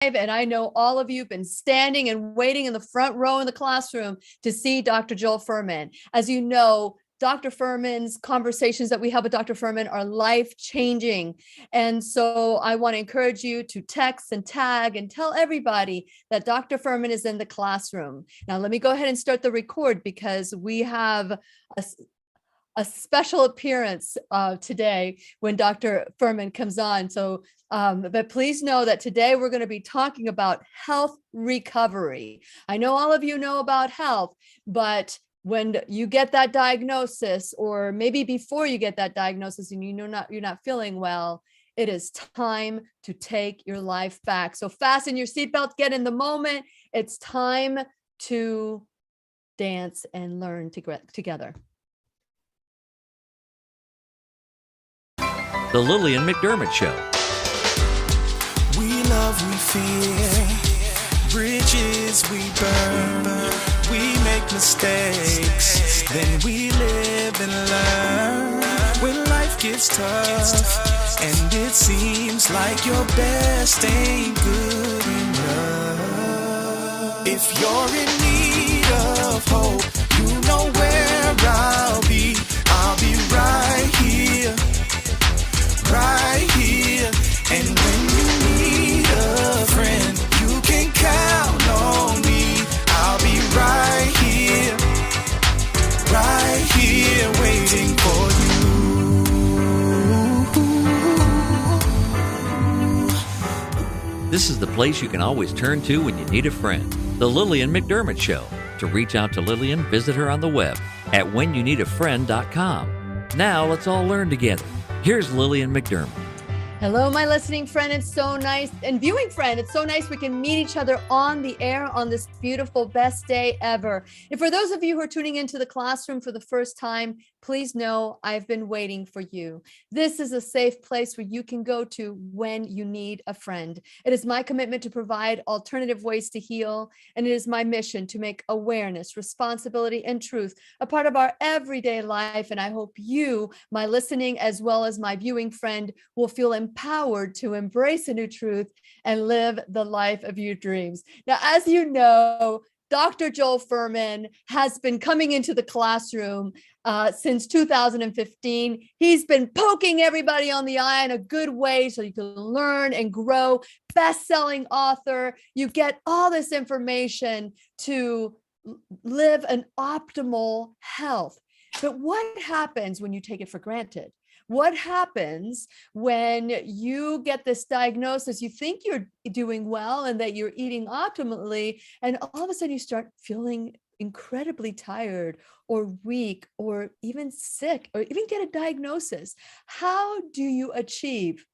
and I know all of you have been standing and waiting in the front row in the classroom to see Dr. Joel Fuhrman. As you know, Dr. Fuhrman's conversations that we have with Dr. Fuhrman are life-changing. And so I want to encourage you to text and tag and tell everybody that Dr. Fuhrman is in the classroom. Now, let me go ahead and start the record because we have a special appearance today when Dr. Fuhrman comes on. So, but please know that today we're going to be talking about health recovery. I know all of you know about health, but when you get that diagnosis, or maybe before you get that diagnosis and you're not feeling well, it is time to take your life back. So fasten your seatbelt, get in the moment. It's time to dance and learn together. The Lillian McDermott Show. We love, we fear, bridges we burn, we make mistakes, then we live and learn. When life gets tough, and it seems like your best ain't good enough. If you're in need of hope, you know where I'll be right here. Right here, and when you need a friend, you can count on me. I'll be right here, waiting for you. This is the place you can always turn to when you need a friend. The Lillian McDermott Show. To reach out to Lillian, visit her on the web at whenyouneedafriend.com. Now let's all learn together. Here's Lillian McDermott. Hello, my listening friend. It's so nice. And viewing friend, it's so nice we can meet each other on the air on this beautiful best day ever. And for those of you who are tuning into the classroom for the first time, please know I've been waiting for you. This is a safe place where you can go to when you need a friend. It is my commitment to provide alternative ways to heal. And it is my mission to make awareness, responsibility, and truth a part of our everyday life. And I hope you, my listening as well as my viewing friend, will feel empowered to embrace a new truth and live the life of your dreams. Now, as you know, Dr. Joel Fuhrman has been coming into the classroom since 2015. He's been poking everybody on the eye in a good way so you can learn and grow. Best-selling author. You get all this information to live an optimal health. But what happens when you take it for granted? What happens when you get this diagnosis? You think you're doing well and that you're eating optimally, and all of a sudden you start feeling incredibly tired or weak or even sick or even get a diagnosis. How do you achieve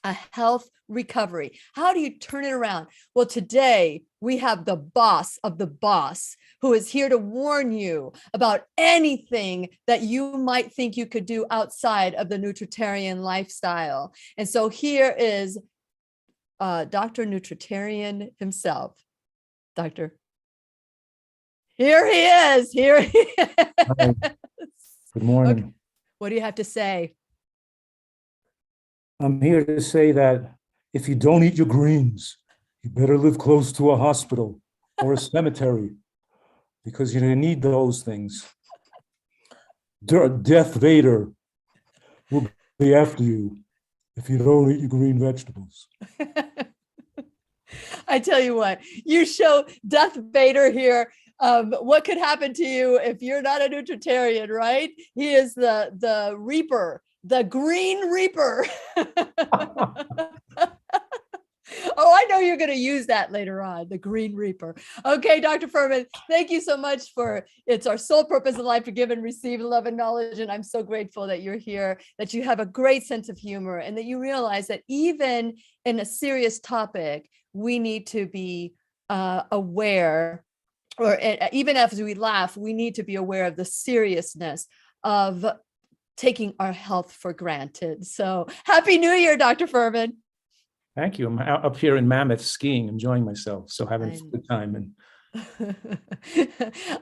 a health recovery? How do you turn it around? Well, today we have the boss of the boss who is here to warn you about anything that you might think you could do outside of the Nutritarian lifestyle. And so here is Dr. Nutritarian himself. Doctor. Here he is. Here he is. Hi. Good morning. Okay. What do you have to say? I'm here to say that if you don't eat your greens, you better live close to a hospital or a cemetery because you're going to need those things. Death Vader will be after you if you don't eat your green vegetables. I tell you what, you show Death Vader here. What could happen to you if you're not a Nutritarian, right? He is the Reaper. The Green Reaper. Oh, I know you're going to use that later on, the Green Reaper. Okay, Dr. Fuhrman, thank you so much it's our sole purpose in life to give and receive love and knowledge. And I'm so grateful that you're here, that you have a great sense of humor, and that you realize that even in a serious topic, we need to be aware, or even as we laugh, we need to be aware of the seriousness of taking our health for granted. So happy New Year, Dr. Fuhrman. Thank you. I'm up here in Mammoth skiing, enjoying myself. So having a good time. And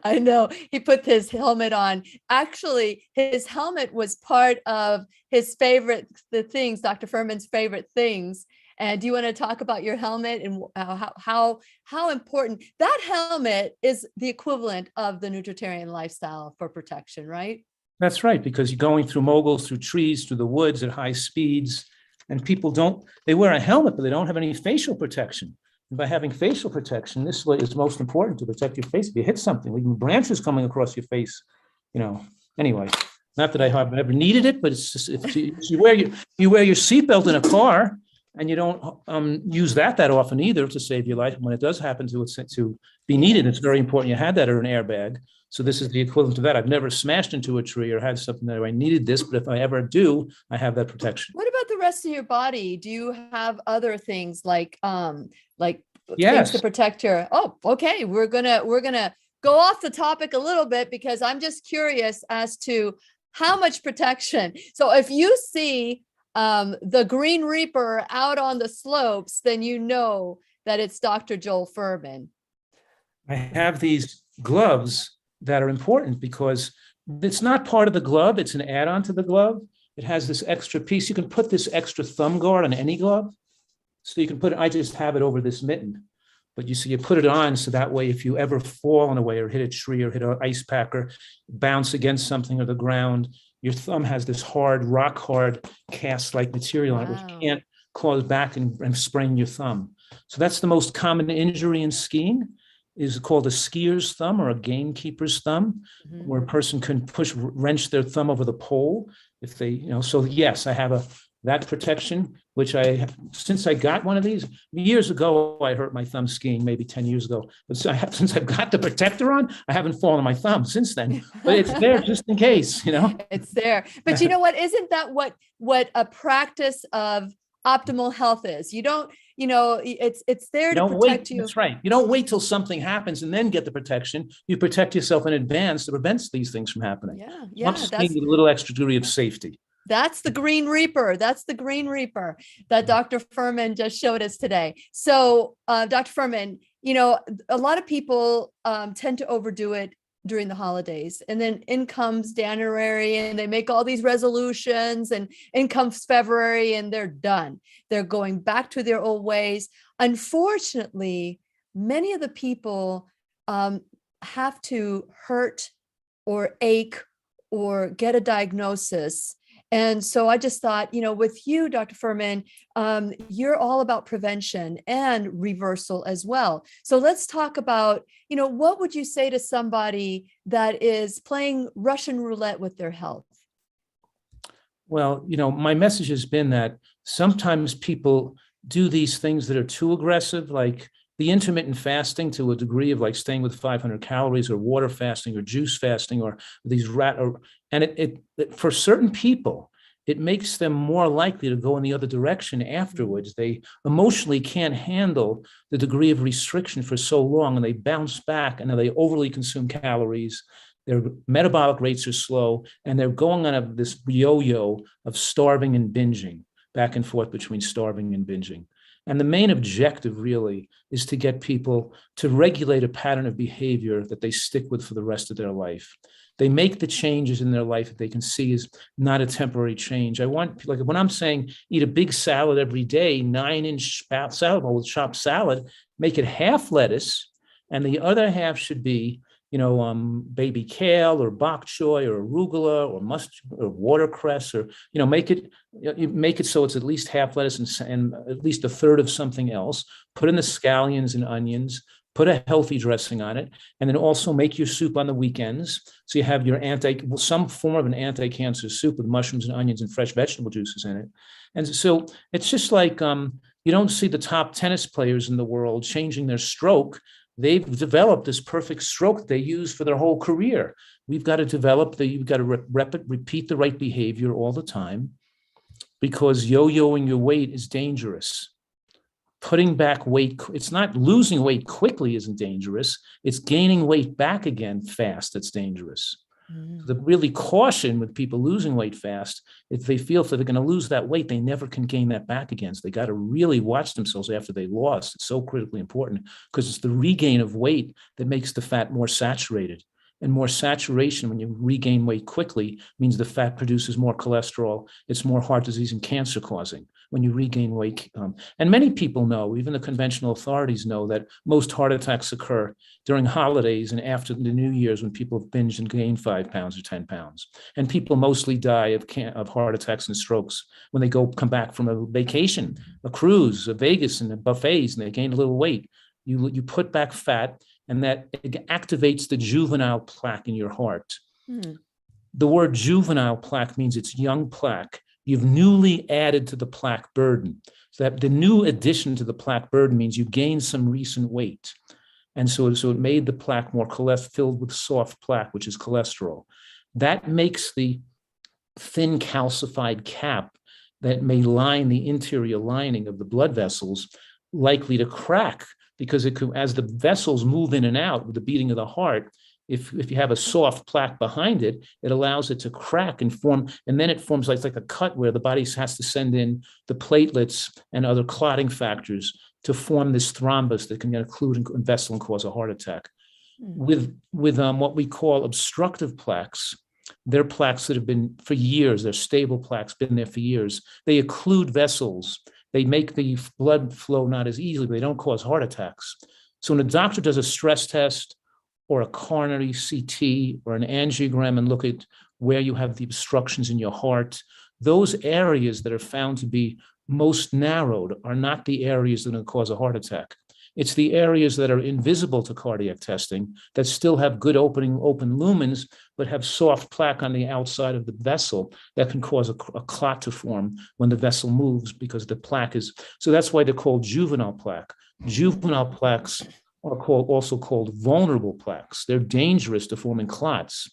I know he put his helmet on. Actually, his helmet was part of his the things, Dr. Fuhrman's favorite things. And do you want to talk about your helmet and how important that helmet is? The equivalent of the Nutritarian lifestyle for protection, right? That's right, because you're going through moguls, through trees, through the woods at high speeds, and people they wear a helmet, but they don't have any facial protection. And by having facial protection, this way is most important to protect your face. If you hit something, even branches coming across your face, anyway, not that I have ever needed it, but it's just, if you wear your seatbelt in a car, and you don't use that often either to save your life. When it does happen to be needed, it's very important you had that or an airbag. So this is the equivalent to that. I've never smashed into a tree or had something that I needed this, but if I ever do, I have that protection. What about the rest of your body? Do you have other things like yes, things to protect your? Oh, okay. We're gonna go off the topic a little bit because I'm just curious as to how much protection. So if you see the Green Reaper out on the slopes, then you know that it's Dr. Joel Fuhrman. I have these gloves that are important because it's not part of the glove. It's an add-on to the glove. It has this extra piece. You can put this extra thumb guard on any glove. So you can put it, I just have it over this mitten, but you put it on so that way if you ever fall in a way or hit a tree or hit an ice pack or bounce against something or the ground, your thumb has this hard, rock hard cast-like material on it, which can't claw back and sprain your thumb. So that's the most common injury in skiing, is called a skier's thumb or a gamekeeper's thumb, where a person can wrench their thumb over the pole if they, so yes, I have that protection, which since I got one of these years ago, I hurt my thumb skiing maybe 10 years ago. But since I've got the protector on, I haven't fallen on my thumb since then, but it's there just in case, It's there. But you know what? Isn't that what a practice of optimal health is? You don't, it's there to protect you. That's right. You don't wait till something happens and then get the protection. You protect yourself in advance to prevent these things from happening. Yeah. That's with a little extra degree of safety. That's the Green Reaper. That's the Green Reaper that Dr. Fuhrman just showed us today. So, Dr. Fuhrman, a lot of people tend to overdo it during the holidays, and then in comes January and they make all these resolutions, and in comes February and they're done. They're going back to their old ways. Unfortunately, many of the people have to hurt or ache or get a diagnosis. And so I just thought, with you, Dr. Fuhrman, you're all about prevention and reversal as well. So let's talk about, what would you say to somebody that is playing Russian roulette with their health? Well, my message has been that sometimes people do these things that are too aggressive, like the intermittent fasting to a degree of like staying with 500 calories or water fasting or juice fasting or these and it for certain people, it makes them more likely to go in the other direction afterwards. They emotionally can't handle the degree of restriction for so long, and they bounce back, and then they overly consume calories. Their metabolic rates are slow, and they're going on this yo-yo of starving and binging, back and forth between starving and binging. And the main objective really is to get people to regulate a pattern of behavior that they stick with for the rest of their life. They make the changes in their life that they can see is not a temporary change. I want, like when I'm saying eat a big salad every day, 9-inch salad bowl with chopped salad, make it half lettuce, and the other half should be, baby kale or bok choy or arugula or mustard or watercress, or make it so it's at least half lettuce and at least a third of something else. Put in the scallions and onions. Put a healthy dressing on it, and then also make your soup on the weekends. So you have your some form of an anti-cancer soup with mushrooms and onions and fresh vegetable juices in it. And so it's just like you don't see the top tennis players in the world changing their stroke. They've developed this perfect stroke that they use for their whole career. We've got to you've got to repeat the right behavior all the time, because yo-yoing your weight is dangerous. Putting back weight, it's not losing weight quickly isn't dangerous. It's gaining weight back again fast that's dangerous. The really caution with people losing weight fast, if they feel that they're going to lose that weight, they never can gain that back again. So they got to really watch themselves after they lost. It's so critically important, because it's the regain of weight that makes the fat more saturated. And more saturation, when you regain weight quickly, means the fat produces more cholesterol. It's more heart disease and cancer causing. when you regain weight. And many people know, even the conventional authorities know, that most heart attacks occur during holidays and after the New Year's when people have binged and gained 5 pounds or 10 pounds. And people mostly die of heart attacks and strokes when they come back from a vacation, a cruise, a Vegas, and the buffets, and they gain a little weight. You put back fat, and that activates the juvenile plaque in your heart. The word juvenile plaque means it's young plaque. You've newly added to the plaque burden. So that the new addition to the plaque burden means you gained some recent weight. And so it made the plaque more filled with soft plaque, which is cholesterol. That makes the thin calcified cap that may line the interior lining of the blood vessels likely to crack, because as the vessels move in and out with the beating of the heart, if you have a soft plaque behind it, it allows it to crack and form, and then it forms like a cut where the body has to send in the platelets and other clotting factors to form this thrombus that can occlude a vessel and cause a heart attack. With what we call obstructive plaques, they're plaques that have been for years, they're stable plaques, been there for years. They occlude vessels. They make the blood flow not as easily, but they don't cause heart attacks. So when a doctor does a stress test or a coronary CT or an angiogram and look at where you have the obstructions in your heart, those areas that are found to be most narrowed are not the areas that are going to cause a heart attack. It's the areas that are invisible to cardiac testing that still have good open lumens, but have soft plaque on the outside of the vessel that can cause a clot to form when the vessel moves, because the plaque is, so that's why they're called juvenile plaque. Juvenile plaques are also called vulnerable plaques. They're dangerous to forming clots.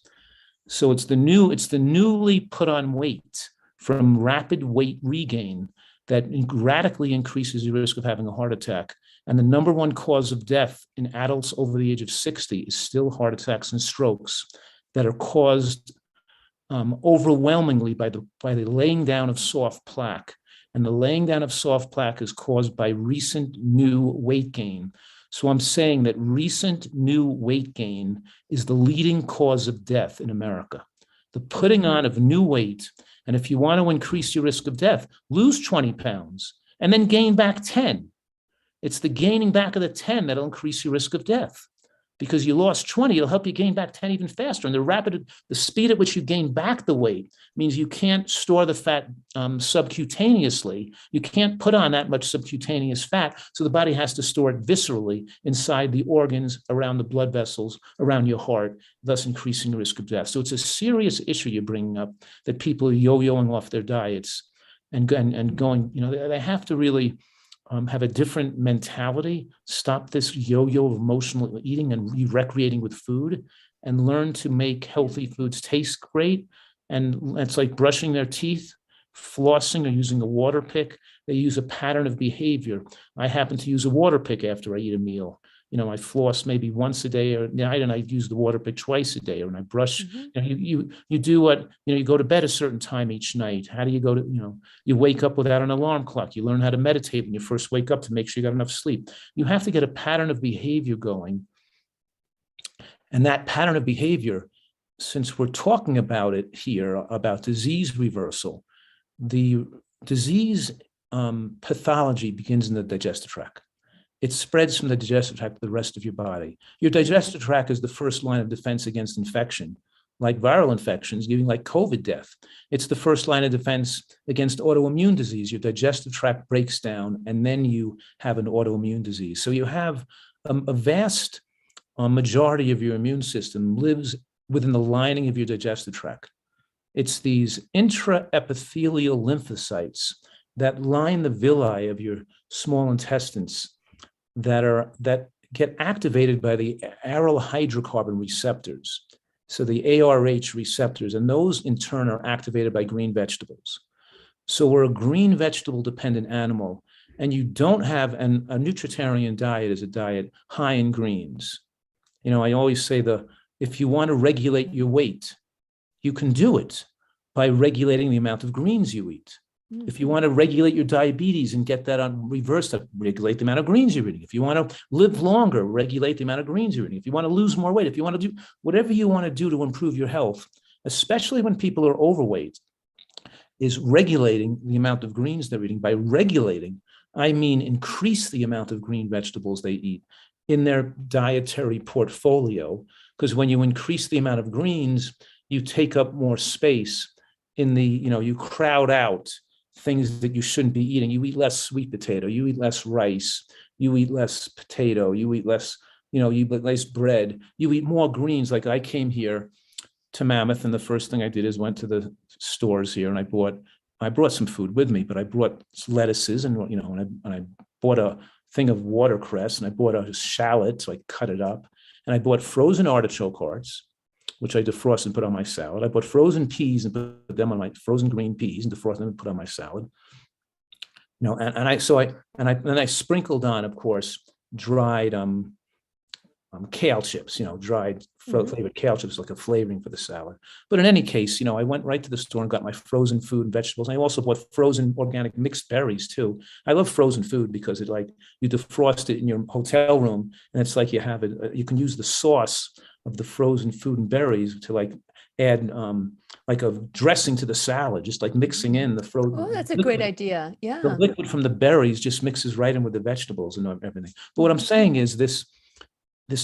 So it's the newly put on weight from rapid weight regain that radically increases your risk of having a heart attack. And the number one cause of death in adults over the age of 60 is still heart attacks and strokes that are caused overwhelmingly by the laying down of soft plaque. And the laying down of soft plaque is caused by recent new weight gain. So I'm saying that recent new weight gain is the leading cause of death in America. The putting on of new weight. And if you want to increase your risk of death, lose 20 pounds and then gain back 10. It's the gaining back of the 10 that'll increase your risk of death, because you lost 20, it'll help you gain back 10 even faster. And the speed at which you gain back the weight means you can't store the fat subcutaneously. You can't put on that much subcutaneous fat. So the body has to store it viscerally inside the organs, around the blood vessels, around your heart, thus increasing the risk of death. So it's a serious issue you're bringing up, that people are yo-yoing off their diets and going, they have to really have a different mentality, stop this yo-yo of emotional eating and recreating with food, and learn to make healthy foods taste great. And it's like brushing their teeth, flossing, or using a water pick. They use a pattern of behavior. I happen to use a water pick after I eat a meal. I floss maybe once a day or night, and I use the water pick twice a day, or when I brush. You do what, you go to bed a certain time each night. How do you go to, you wake up without an alarm clock. You learn how to meditate when you first wake up to make sure you got enough sleep. You have to get a pattern of behavior going. And that pattern of behavior, since we're talking about it here, about disease reversal, the disease pathology begins in the digestive tract. It spreads from the digestive tract to the rest of your body. Your digestive tract is the first line of defense against infection, like viral infections, giving like COVID death. It's the first line of defense against autoimmune disease. Your digestive tract breaks down, and then you have an autoimmune disease. So you have a vast majority of your immune system lives within the lining of your digestive tract. It's these intraepithelial lymphocytes that line the villi of your small intestines that get activated by the aryl hydrocarbon receptors. So the ARH receptors, and those in turn are activated by green vegetables. So we're a green vegetable dependent animal, and you don't have a Nutritarian diet is a diet high in greens. I always say if you want to regulate your weight, you can do it by regulating the amount of greens you eat. If you want to regulate your diabetes and get that on reverse, regulate the amount of greens you're eating. If you want to live longer, regulate the amount of greens you're eating. If you want to lose more weight, if you want to do whatever you want to do to improve your health, especially when people are overweight is regulating the amount of greens they're eating. By regulating, I mean increase the amount of green vegetables they eat in their dietary portfolio, because when you increase the amount of greens, you take up more space in the, you crowd out things that you shouldn't be eating. You eat less sweet potato, you eat less rice, you eat less potato, you eat less, you eat less bread, you eat more greens. Like I came here to Mammoth, and the first thing I did is went to the stores here, and I brought some food with me, but I brought lettuces, and and I bought a thing of watercress, and I bought a shallot, so I cut it up, and I bought frozen artichoke hearts, which I defrost and put on my salad. I bought frozen peas and put them on my frozen green peas and defrost them and put on my salad. And I sprinkled on, of course, dried kale chips, dried flavored kale chips, like a flavoring for the salad. But in any case, I went right to the store and got my frozen food and vegetables. And I also bought frozen organic mixed berries too. I love frozen food because it, like, you defrost it in your hotel room, and it's like you have it. You can use the sauce of the frozen food and berries to like add like a dressing to the salad, just like mixing in the frozen. Oh, that's a great idea. Yeah. The liquid from the berries just mixes right in with the vegetables and everything. But what I'm saying is this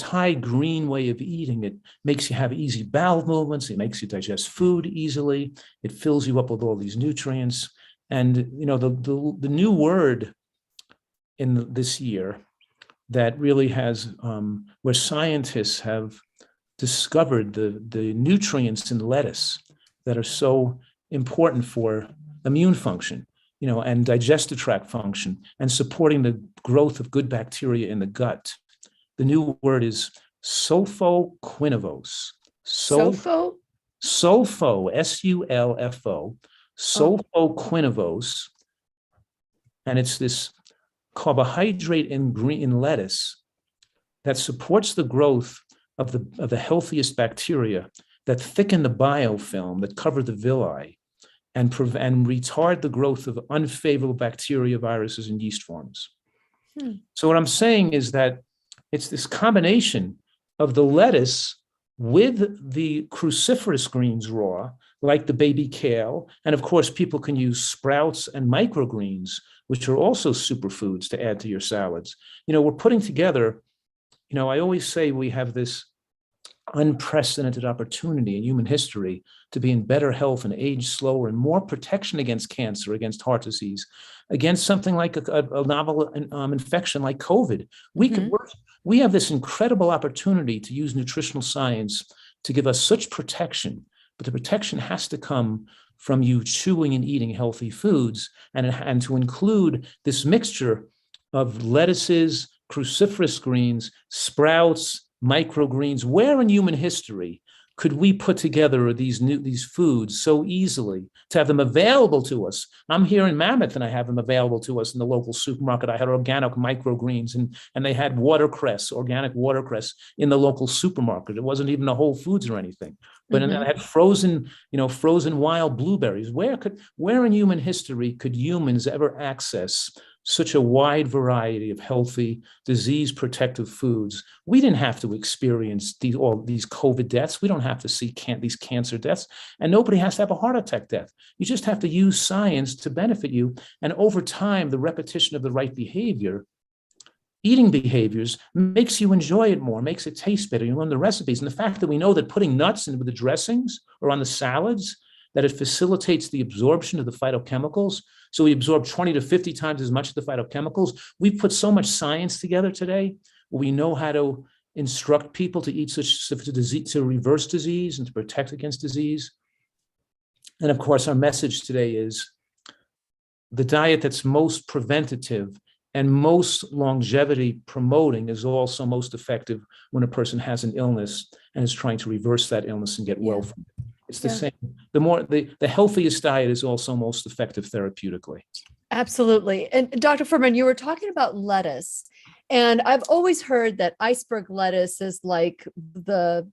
high green way of eating, it makes you have easy bowel movements. It makes you digest food easily. It fills you up with all these nutrients. And, the new word in this year that really has, where scientists have discovered the nutrients in lettuce that are so important for immune function, and digestive tract function, and supporting the growth of good bacteria in the gut. The new word is sulfoquinavose. Sulfo? Sulfo, S-U-L-F-O, sulfoquinavose. And it's this carbohydrate in lettuce that supports the growth of the healthiest bacteria that thicken the biofilm, that cover the villi, and retard the growth of unfavorable bacteria, viruses, and yeast forms. So what I'm saying is that it's this combination of the lettuce with the cruciferous greens raw, like the baby kale. And of course, people can use sprouts and microgreens, which are also superfoods, to add to your salads. We're putting together, I always say we have this unprecedented opportunity in human history to be in better health and age slower, and more protection against cancer, against heart disease, against something like a novel infection like COVID. We have this incredible opportunity to use nutritional science to give us such protection, but the protection has to come from you chewing and eating healthy foods, and to include this mixture of lettuces, cruciferous greens, sprouts, microgreens. Where in human history could we put together these foods so easily, to have them available to us? I'm here in Mammoth, and I have them available to us in the local supermarket. I had organic microgreens, and they had organic watercress in the local supermarket. It wasn't even a Whole Foods or anything. But and I had frozen wild blueberries. Where in human history could humans ever access such a wide variety of healthy, disease-protective foods? We didn't have to experience all these COVID deaths. We don't have to see these cancer deaths, and nobody has to have a heart attack death. You just have to use science to benefit you. And over time, the repetition of the right behavior, eating behaviors, makes you enjoy it more, makes it taste better. You learn the recipes. And the fact that we know that putting nuts in with the dressings or on the salads, that it facilitates the absorption of the phytochemicals. So we absorb 20 to 50 times as much of the phytochemicals. We've put so much science together today. We know how to instruct people to eat to reverse disease and to protect against disease. And of course, our message today is the diet that's most preventative and most longevity promoting is also most effective when a person has an illness and is trying to reverse that illness and get well from it. It's the same. The healthiest diet is also most effective therapeutically. Absolutely. And Dr. Fuhrman, you were talking about lettuce, and I've always heard that iceberg lettuce is like the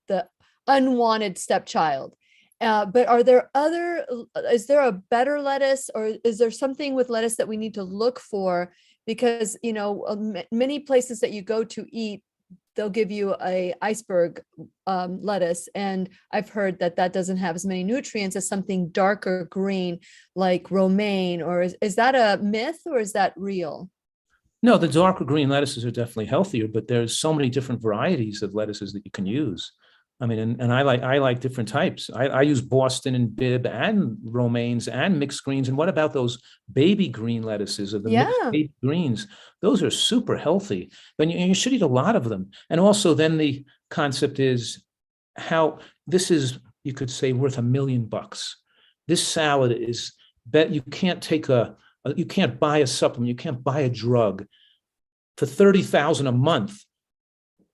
unwanted stepchild. But is there a better lettuce, or is there something with lettuce that we need to look for? Because, many places that you go to eat they'll give you a iceberg lettuce, and I've heard that that doesn't have as many nutrients as something darker green like romaine. Or is that a myth or is that real? No, the darker green lettuces are definitely healthier, but there's so many different varieties of lettuces that you can use. I mean, and I like different types. I use Boston and Bibb and romaines and mixed greens. And what about those baby green lettuces of the mixed Yeah. baby greens? Those are super healthy. But you should eat a lot of them. And also then the concept is how this is, you could say, worth $1 million. This salad is bet you can't take you can't buy a supplement, you can't buy a drug for $30,000 a month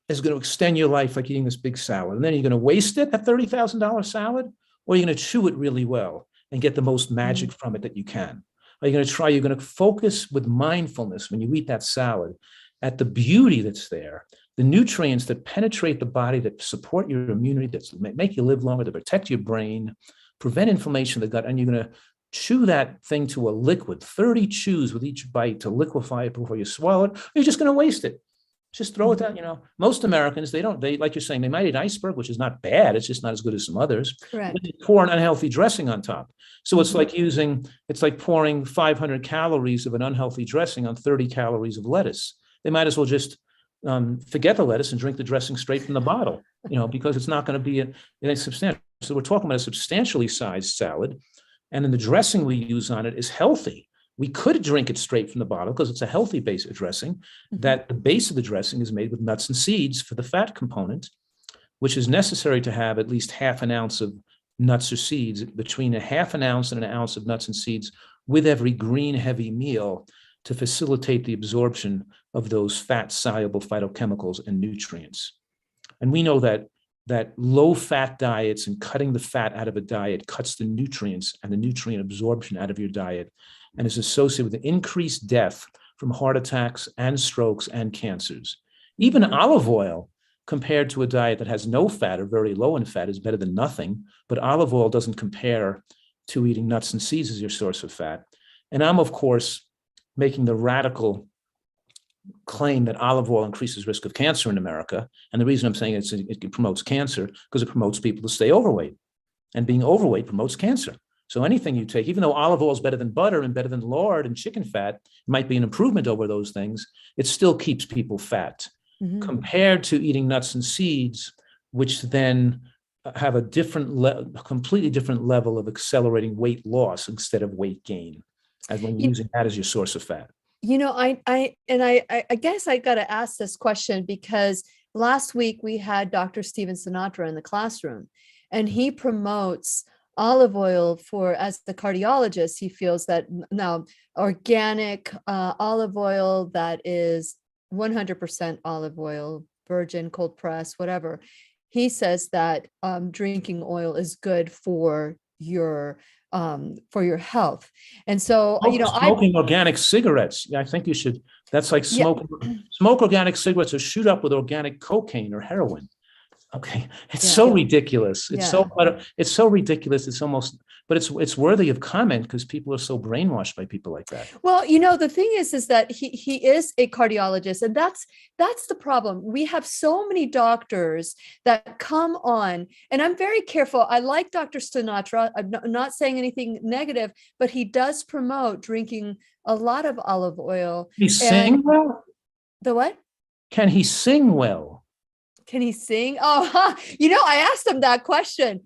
is going to extend your life like eating this big salad. And then you're going to waste it, that $30,000 salad, or you're going to chew it really well and get the most magic from it that you can. Are you going to you're going to focus with mindfulness when you eat that salad at the beauty that's there, the nutrients that penetrate the body, that support your immunity, that make you live longer, that protect your brain, prevent inflammation of the gut, and you're going to chew that thing to a liquid, 30 chews with each bite to liquefy it before you swallow it, or you're just going to waste it. Just throw it down. Most Americans, they like you're saying, they might eat iceberg, which is not bad. It's just not as good as some others. Correct. But they pour an unhealthy dressing on top. So it's like pouring 500 calories of an unhealthy dressing on 30 calories of lettuce. They might as well just forget the lettuce and drink the dressing straight from the bottle, because it's not going to be substantial. So we're talking about a substantially sized salad. And then the dressing we use on it is healthy. We could drink it straight from the bottle because it's a healthy base of dressing, that the base of the dressing is made with nuts and seeds for the fat component, which is necessary to have at least half an ounce of nuts or seeds, between a half an ounce and an ounce of nuts and seeds with every green heavy meal to facilitate the absorption of those fat soluble phytochemicals and nutrients. And we know that low fat diets and cutting the fat out of a diet cuts the nutrients and the nutrient absorption out of your diet, and is associated with increased death from heart attacks and strokes and cancers. Even olive oil, compared to a diet that has no fat or very low in fat, is better than nothing, but olive oil doesn't compare to eating nuts and seeds as your source of fat. And I'm, of course, making the radical claim that olive oil increases risk of cancer in America. And the reason I'm saying it promotes cancer, because it promotes people to stay overweight. And being overweight promotes cancer. So anything you take, even though olive oil is better than butter and better than lard and chicken fat, it might be an improvement over those things, it still keeps people fat compared to eating nuts and seeds, which then have a completely different level of accelerating weight loss instead of weight gain, as when you're using that as your source of fat. I guess I got to ask this question because last week we had Dr. Steven Sinatra in the classroom, and he promotes olive oil as the cardiologist. He feels that now organic olive oil that is 100% olive oil, virgin, cold press, whatever. He says that drinking oil is good for your health. And so, smoking organic cigarettes. I think you should, that's like smoke organic cigarettes or shoot up with organic cocaine or heroin. Okay. It's so ridiculous. It's so ridiculous. It's almost, but it's worthy of comment because people are so brainwashed by people like that. Well, the thing is that he is a cardiologist, and that's the problem. We have so many doctors that come on, and I'm very careful. I like Dr. Sinatra. I'm not saying anything negative, but he does promote drinking a lot of olive oil. He sing well? The what? Can he sing well? Can he sing? Oh, I asked him that question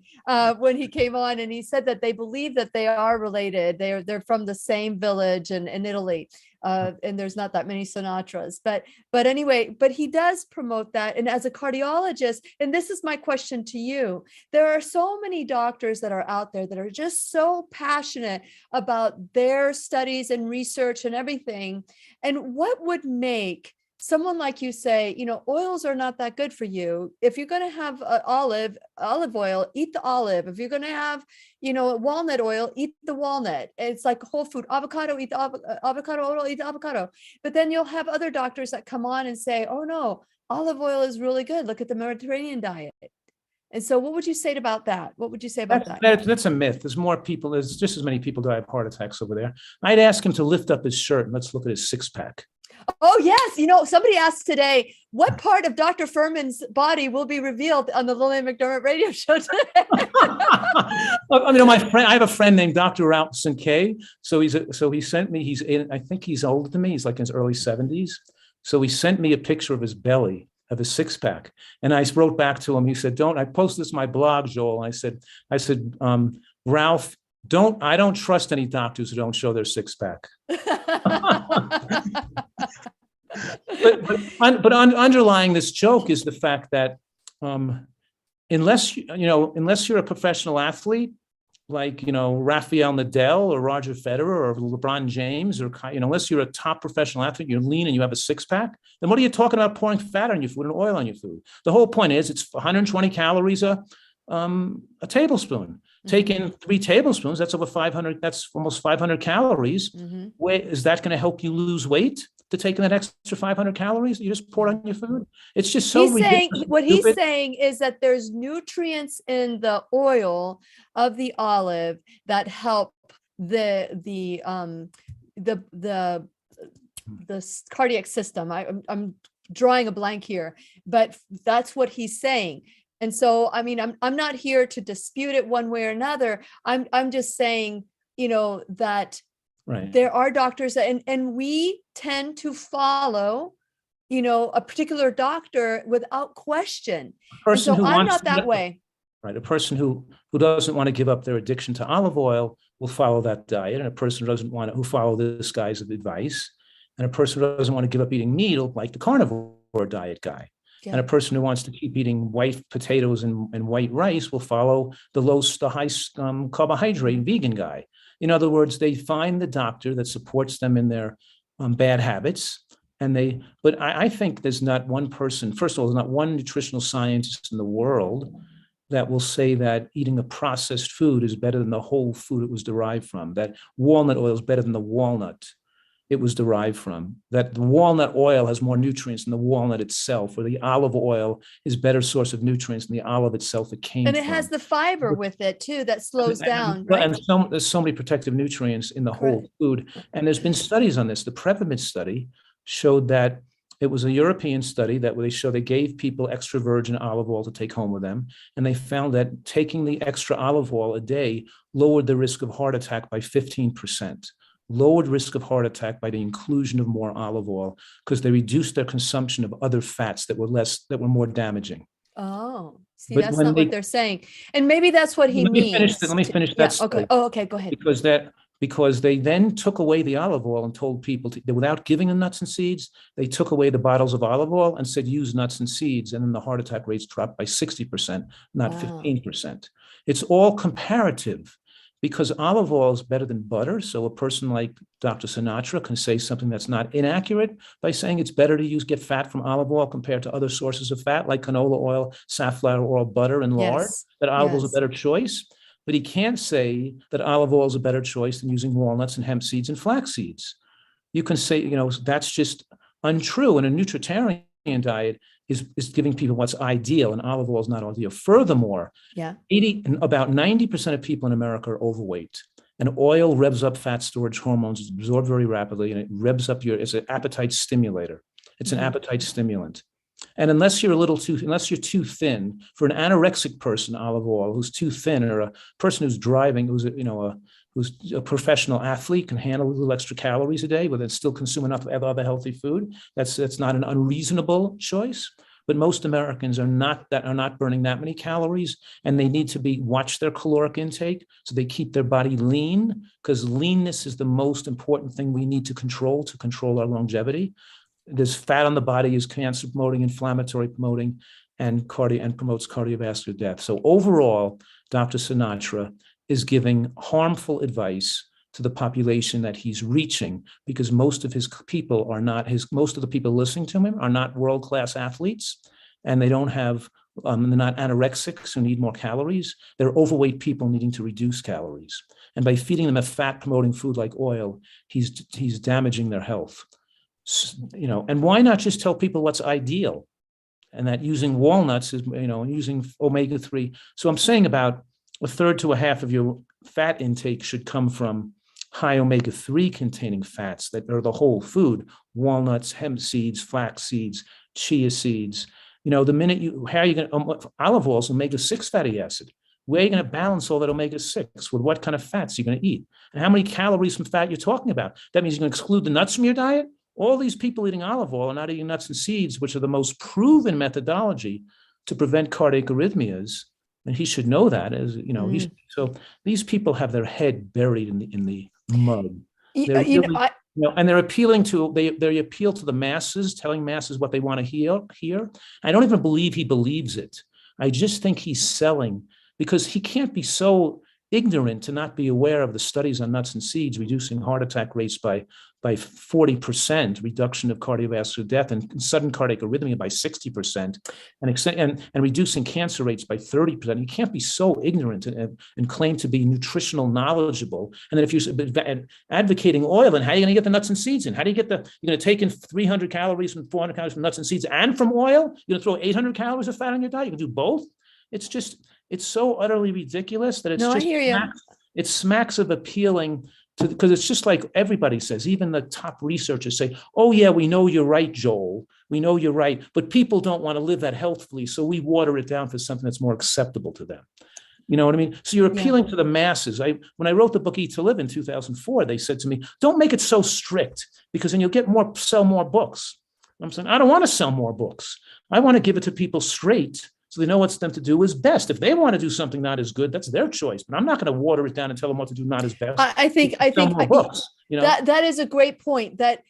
when he came on, and he said that they believe that they are related. They're from the same village in Italy, and there's not that many Sinatras. But anyway, but he does promote that. And as a cardiologist, and this is my question to you, there are so many doctors that are out there that are just so passionate about their studies and research and everything. And what would make someone like you say, oils are not that good for you. If you're going to have olive oil, eat the olive. If you're going to have, walnut oil, eat the walnut. It's like whole food. Avocado, eat the avocado oil, eat the avocado. But then you'll have other doctors that come on and say, oh no, olive oil is really good. Look at the Mediterranean diet. And so what would you say about that? What would you say about that? That's a myth. There's more people. There's just as many people die of heart attacks over there. I'd ask him to lift up his shirt and let's look at his six pack. Oh, yes. Somebody asked today, what part of Dr. Fuhrman's body will be revealed on the Lillian McDermott radio show today? My friend, I have a friend named Dr. Ralston K. So he sent me, I think he's older than me. He's like in his early 70s. So he sent me a picture of his belly, of his six pack. And I wrote back to him. He said, I posted this on my blog, Joel. I said, Ralph, I don't trust any doctors who don't show their six pack. but underlying this joke is the fact that unless you're a professional athlete, like, Rafael Nadal or Roger Federer or LeBron James, or, unless you're a top professional athlete, you're lean and you have a six pack, then what are you talking about pouring fat on your food and oil on your food? The whole point is it's 120 calories a tablespoon. Take in 3 tablespoons, that's over 500, that's almost 500 calories. Mm-hmm. Where is that going to help you lose weight? To take in that extra 500 calories that you just poured on your food? It's just so ridiculous. He's saying is that there's nutrients in the oil of the olive that help the cardiac system. I'm drawing a blank here, but that's what he's saying. And so, I'm not here to dispute it one way or another. I'm just saying, that right. There are doctors and we tend to follow, a particular doctor without question. And so I'm not that way. Right. A person who doesn't want to give up their addiction to olive oil will follow that diet. And a person who follow this guy's advice. And a person who doesn't want to give up eating meat will like the carnivore diet guy. Yeah. And a person who wants to keep eating white potatoes and white rice will follow the high carbohydrate vegan guy. In other words, they find the doctor that supports them in their bad habits. But I think there's not one person, first of all, there's not one nutritional scientist in the world that will say that eating a processed food is better than the whole food it was derived from, that walnut oil is better than the walnut it was derived from, that the walnut oil has more nutrients than the walnut itself, or the olive oil is a better source of nutrients than the olive itself it came from. And it has the fiber with it too that slows down. Right? And there's so many protective nutrients in the whole food. And there's been studies on this. The Prevomid study showed that it was a European study that they gave people extra virgin olive oil to take home with them. And they found that taking the extra olive oil a day lowered the risk of heart attack by 15%. Lowered risk of heart attack by the inclusion of more olive oil because they reduced their consumption of other fats that were more damaging. Oh, see, that's not what they're saying. And maybe that's what he means. Let me finish that. Yeah, okay. Oh, okay. Go ahead. Because they then took away the olive oil and told people without giving them nuts and seeds, they took away the bottles of olive oil and said, use nuts and seeds. And then the heart attack rates dropped by 60%, not 15%. It's all comparative. Because olive oil is better than butter. So a person like Dr. Sinatra can say something that's not inaccurate by saying it's better to get fat from olive oil compared to other sources of fat like canola oil, safflower oil, butter, and lard, that olive oil is a better choice. But he can't say that olive oil is a better choice than using walnuts and hemp seeds and flax seeds. You can say, that's just untrue. And a Nutritarian diet is giving people what's ideal, and olive oil is not ideal. Furthermore, about 90% of people in America are overweight, and oil revs up fat storage hormones. It's absorbed very rapidly, and it revs up it's an appetite stimulator. It's an appetite stimulant. And unless you're too thin, for an anorexic person, olive oil, who's too thin, or a person who's driving, who's a professional athlete, can handle a little extra calories a day, but then still consume enough other healthy food. That's not an unreasonable choice. But most Americans are not burning that many calories, and they need to watch their caloric intake so they keep their body lean, because leanness is the most important thing we need to control our longevity. This fat on the body is cancer promoting, inflammatory promoting, and promotes cardiovascular death. So overall, Dr. Sinatra is giving harmful advice to the population that he's reaching, because most of the people listening to him are not world-class athletes, and they don't have, they're not anorexics who need more calories. They're overweight people needing to reduce calories. And by feeding them a fat-promoting food like oil, he's damaging their health. And why not just tell people what's ideal? and that using walnuts is, using omega-3. So I'm saying about a third to a half of your fat intake should come from high omega-3 containing fats that are the whole food: walnuts, hemp seeds, flax seeds, chia seeds. The minute how are you going to, olive oil is omega-6 fatty acid. Where are you going to balance all that omega-6 with what kind of fats you're going to eat? And how many calories from fat you're talking about? That means you're going to exclude the nuts from your diet? All these people eating olive oil are not eating nuts and seeds, which are the most proven methodology to prevent cardiac arrhythmias. And he should know that, so these people have their head buried in the mud. And they're appealing to, they appeal to the masses, telling masses what they want to hear. I don't even believe he believes it. I just think he's selling, because he can't be so ignorant to not be aware of the studies on nuts and seeds reducing heart attack rates by 40%, reduction of cardiovascular death and sudden cardiac arrhythmia by 60%, and reducing cancer rates by 30%. You can't be so ignorant and claim to be nutritional knowledgeable. And then if you're advocating oil, then how are you going to get the nuts and seeds in? How do you get you're going to take in 300 calories from 400 calories from nuts and seeds and from oil? You're going to throw 800 calories of fat on your diet? You can do both? It's so utterly ridiculous that I hear you. It smacks of appealing to, because it's just like everybody says, even the top researchers say, oh yeah, we know you're right, Joel. We know you're right, but people don't want to live that healthfully. So we water it down for something that's more acceptable to them. You know what I mean? So you're appealing to the masses. When I wrote the book Eat to Live in 2004, they said to me, don't make it so strict, because then you'll sell more books. I'm saying, I don't want to sell more books. I want to give it to people straight, so they know what's them to do is best. If they want to do something not as good, that's their choice. But I'm not going to water it down and tell them what to do not as best. I think that is a great point. That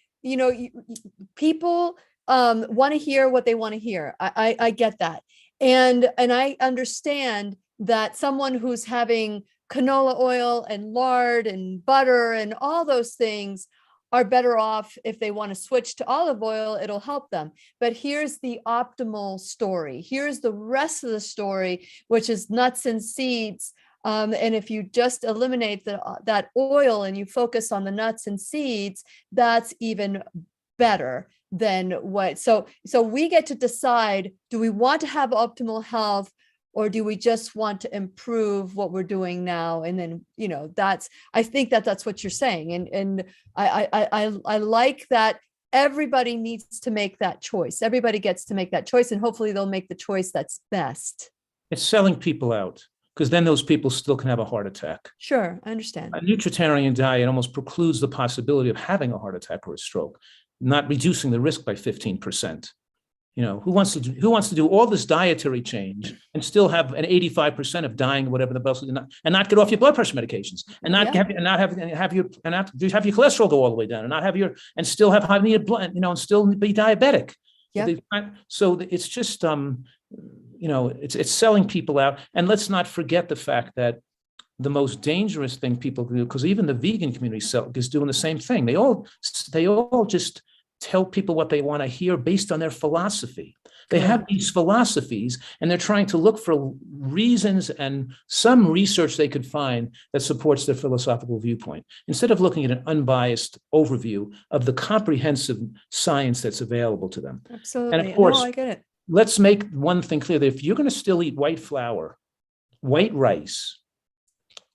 people want to hear what they want to hear. I get that, and I understand that someone who's having canola oil and lard and butter and all those things are better off if they want to switch to olive oil. It'll help them. But here's the optimal story. Here's the rest of the story, which is nuts and seeds. And if you just eliminate that oil and you focus on the nuts and seeds, that's even better than what. So we get to decide, do we want to have optimal health, or do we just want to improve what we're doing now? And then, I think that's what you're saying. And I like that everybody needs to make that choice. Everybody gets to make that choice, and hopefully they'll make the choice that's best. It's selling people out, because then those people still can have a heart attack. Sure, I understand. A Nutritarian diet almost precludes the possibility of having a heart attack or a stroke, not reducing the risk by 15%. Who wants to do all this dietary change and still have an 85% of dying, whatever the best, and not get off your blood pressure medications, and not have your cholesterol go all the way down, and still have high needed blood, and still be diabetic. Yeah. So it's just it's selling people out. And let's not forget the fact that the most dangerous thing people do, because even the vegan community is doing the same thing. They all just tell people what they want to hear based on their philosophy. They have these philosophies, and they're trying to look for reasons and some research they could find that supports their philosophical viewpoint, instead of looking at an unbiased overview of the comprehensive science that's available to them. Absolutely. And of course, I get it. Let's make one thing clear, that if you're going to still eat white flour, white rice,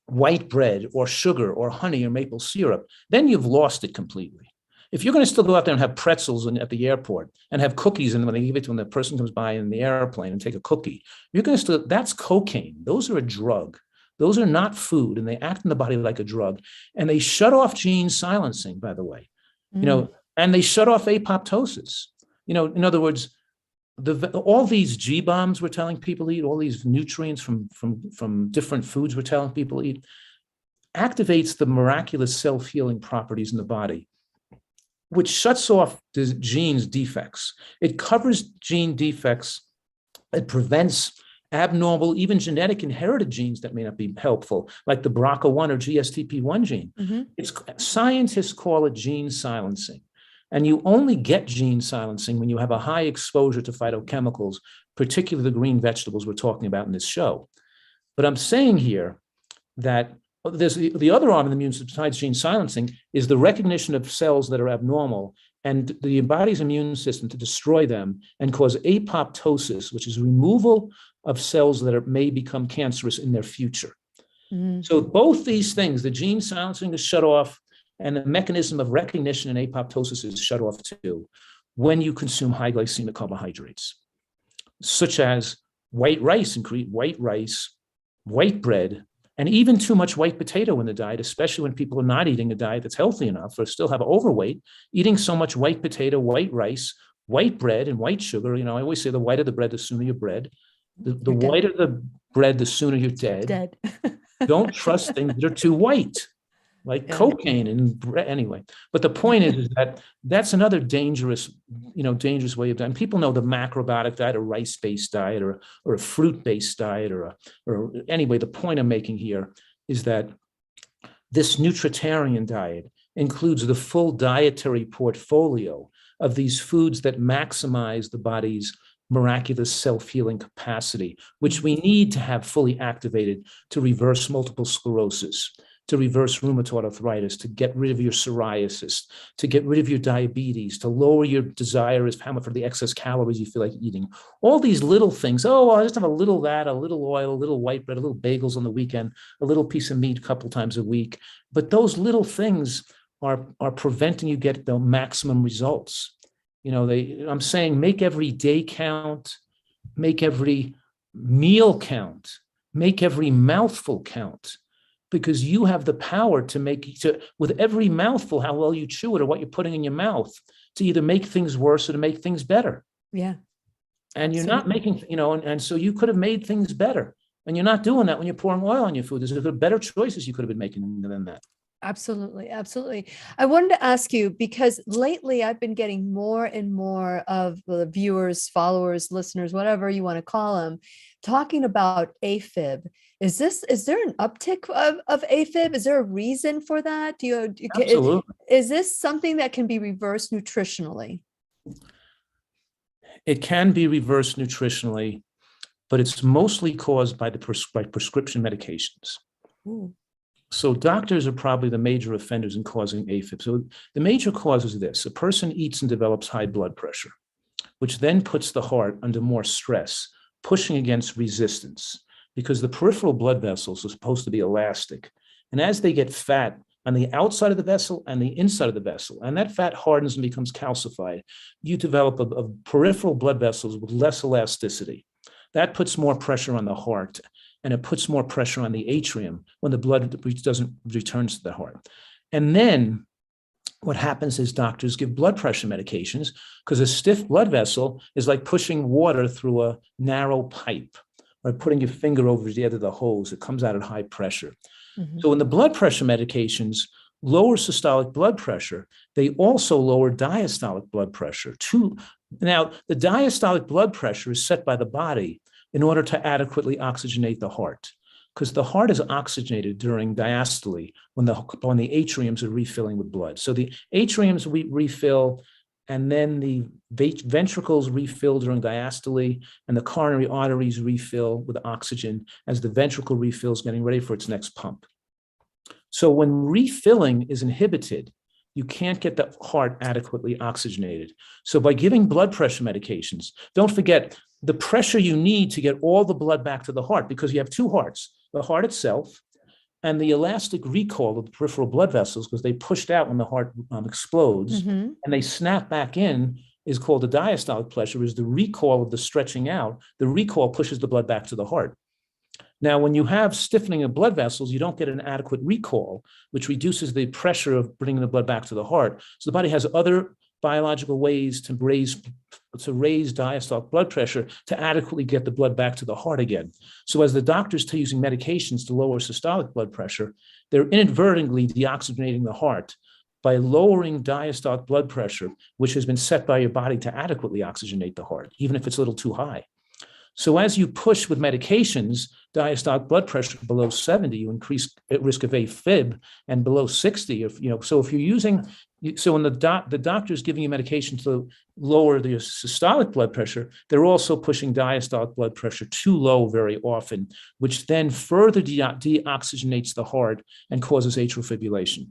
white bread, or sugar, or honey, or maple syrup, then you've lost it completely. If you're going to still go out there and have pretzels at the airport and have cookies, and when they give it to when the person comes by in the airplane and take a cookie, you're going to that's cocaine. Those are a drug. Those are not food, and they act in the body like a drug. And they shut off gene silencing, by the way, and they shut off apoptosis. In other words, all these G bombs we're telling people to eat, all these nutrients from different foods we're telling people to eat, activates the miraculous self-healing properties in the body, which shuts off the genes defects. It covers gene defects. It prevents abnormal, even genetic inherited genes that may not be helpful, like the BRCA1 or GSTP1 gene. Mm-hmm. Scientists call it gene silencing. And you only get gene silencing when you have a high exposure to phytochemicals, particularly the green vegetables we're talking about in this show. But I'm saying here that there's the other arm of the immune system besides gene silencing is the recognition of cells that are abnormal and the body's immune system to destroy them and cause apoptosis, which is removal of cells that may become cancerous in their future. So both these things, the gene silencing is shut off and the mechanism of recognition and apoptosis is shut off too when you consume high glycemic carbohydrates, such as white rice, white bread, and even too much white potato in the diet, especially when people are not eating a diet that's healthy enough or still have overweight, eating so much white potato, white rice, white bread, and white sugar. I always say the whiter the bread, the sooner you're bred. The whiter the bread, the sooner you're dead. Don't trust things that are too white, like cocaine and bread. Anyway, but the point is that that's another dangerous way of dying. People know the macrobiotic diet, a rice-based diet, or a fruit-based diet, or anyway. The point I'm making here is that this Nutritarian diet includes the full dietary portfolio of these foods that maximize the body's miraculous self-healing capacity, which we need to have fully activated to reverse multiple sclerosis, to reverse rheumatoid arthritis, to get rid of your psoriasis, to get rid of your diabetes, to lower your desire for the excess calories you feel like eating. All these little things. Oh, well, I just have a little that, a little oil, a little white bread, a little bagels on the weekend, a little piece of meat a couple times a week. But those little things are preventing you get the maximum results. I'm saying make every day count, make every meal count, make every mouthful count, because you have the power with every mouthful, how well you chew it or what you're putting in your mouth, to either make things worse or to make things better. Yeah. And you're not making, and so you could have made things better. And you're not doing that when you're pouring oil on your food. There's better choices you could have been making than that. Absolutely. Absolutely. I wanted to ask you, because lately I've been getting more and more of the viewers, followers, listeners, whatever you want to call them, talking about AFib. Is there an uptick of AFib? Is there a reason for that? Absolutely. Is this something that can be reversed nutritionally? It can be reversed nutritionally, but it's mostly caused by prescription medications. Ooh. So doctors are probably the major offenders in causing AFib. So the major cause is this: a person eats and develops high blood pressure, which then puts the heart under more stress, pushing against resistance, because the peripheral blood vessels are supposed to be elastic. And as they get fat on the outside of the vessel and the inside of the vessel, and that fat hardens and becomes calcified, you develop a peripheral blood vessels with less elasticity. That puts more pressure on the heart, and it puts more pressure on the atrium when the blood doesn't return to the heart. And then what happens is doctors give blood pressure medications, because a stiff blood vessel is like pushing water through a narrow pipe, or putting your finger over the end of the hose. It comes out at high pressure. Mm-hmm. So when the blood pressure medications lower systolic blood pressure, they also lower diastolic blood pressure too. Now, the diastolic blood pressure is set by the body in order to adequately oxygenate the heart, because the heart is oxygenated during diastole when the atriums are refilling with blood. So the atriums refill, and then the ventricles refill during diastole, and the coronary arteries refill with oxygen as the ventricle refills, getting ready for its next pump. So when refilling is inhibited, you can't get the heart adequately oxygenated. So by giving blood pressure medications, don't forget the pressure you need to get all the blood back to the heart, because you have two hearts, the heart itself and the elastic recall of the peripheral blood vessels, because they pushed out when the heart explodes, mm-hmm. and they snap back in, is called the diastolic pressure, is the recall of the stretching out. The recall pushes the blood back to the heart. Now, when you have stiffening of blood vessels, you don't get an adequate recall, which reduces the pressure of bringing the blood back to the heart. So the body has other biological ways to raise diastolic blood pressure to adequately get the blood back to the heart again. So as the doctors are using medications to lower systolic blood pressure, they're inadvertently deoxygenating the heart by lowering diastolic blood pressure, which has been set by your body to adequately oxygenate the heart, even if it's a little too high. So as you push with medications, diastolic blood pressure below 70, you increase at risk of AFib, and below 60, so if you're using, so when the doctor is giving you medication to lower the systolic blood pressure, they're also pushing diastolic blood pressure too low very often, which then further deoxygenates the heart and causes atrial fibrillation.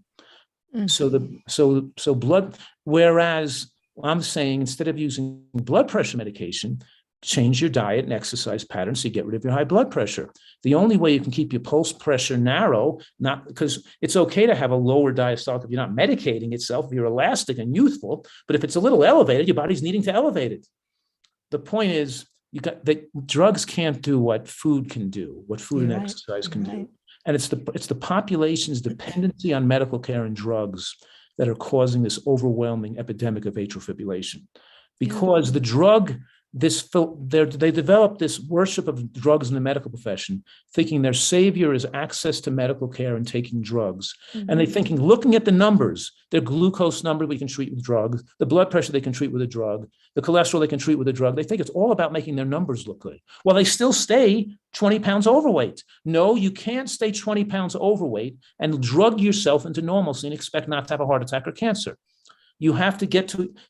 So so blood, whereas I'm saying instead of using blood pressure medication, change your diet and exercise patterns so you get rid of your high blood pressure. The only way you can keep your pulse pressure narrow, not because it's okay to have a lower diastolic if you're not medicating itself, if you're elastic and youthful, but if it's a little elevated, your body's needing to elevate it. The point is, drugs can't do what food can do, what food and exercise can do. And it's the population's dependency on medical care and drugs that are causing this overwhelming epidemic of atrial fibrillation. Because the drug, they developed this worship of drugs in the medical profession, thinking their savior is access to medical care and taking drugs. And they're thinking, looking at the numbers, their glucose number we can treat with drugs, the blood pressure they can treat with a drug, the cholesterol they can treat with a drug. They think it's all about making their numbers look good. Well, they still stay 20 pounds overweight. No, you can't stay 20 pounds overweight and drug yourself into normalcy and expect not to have a heart attack or cancer. You have to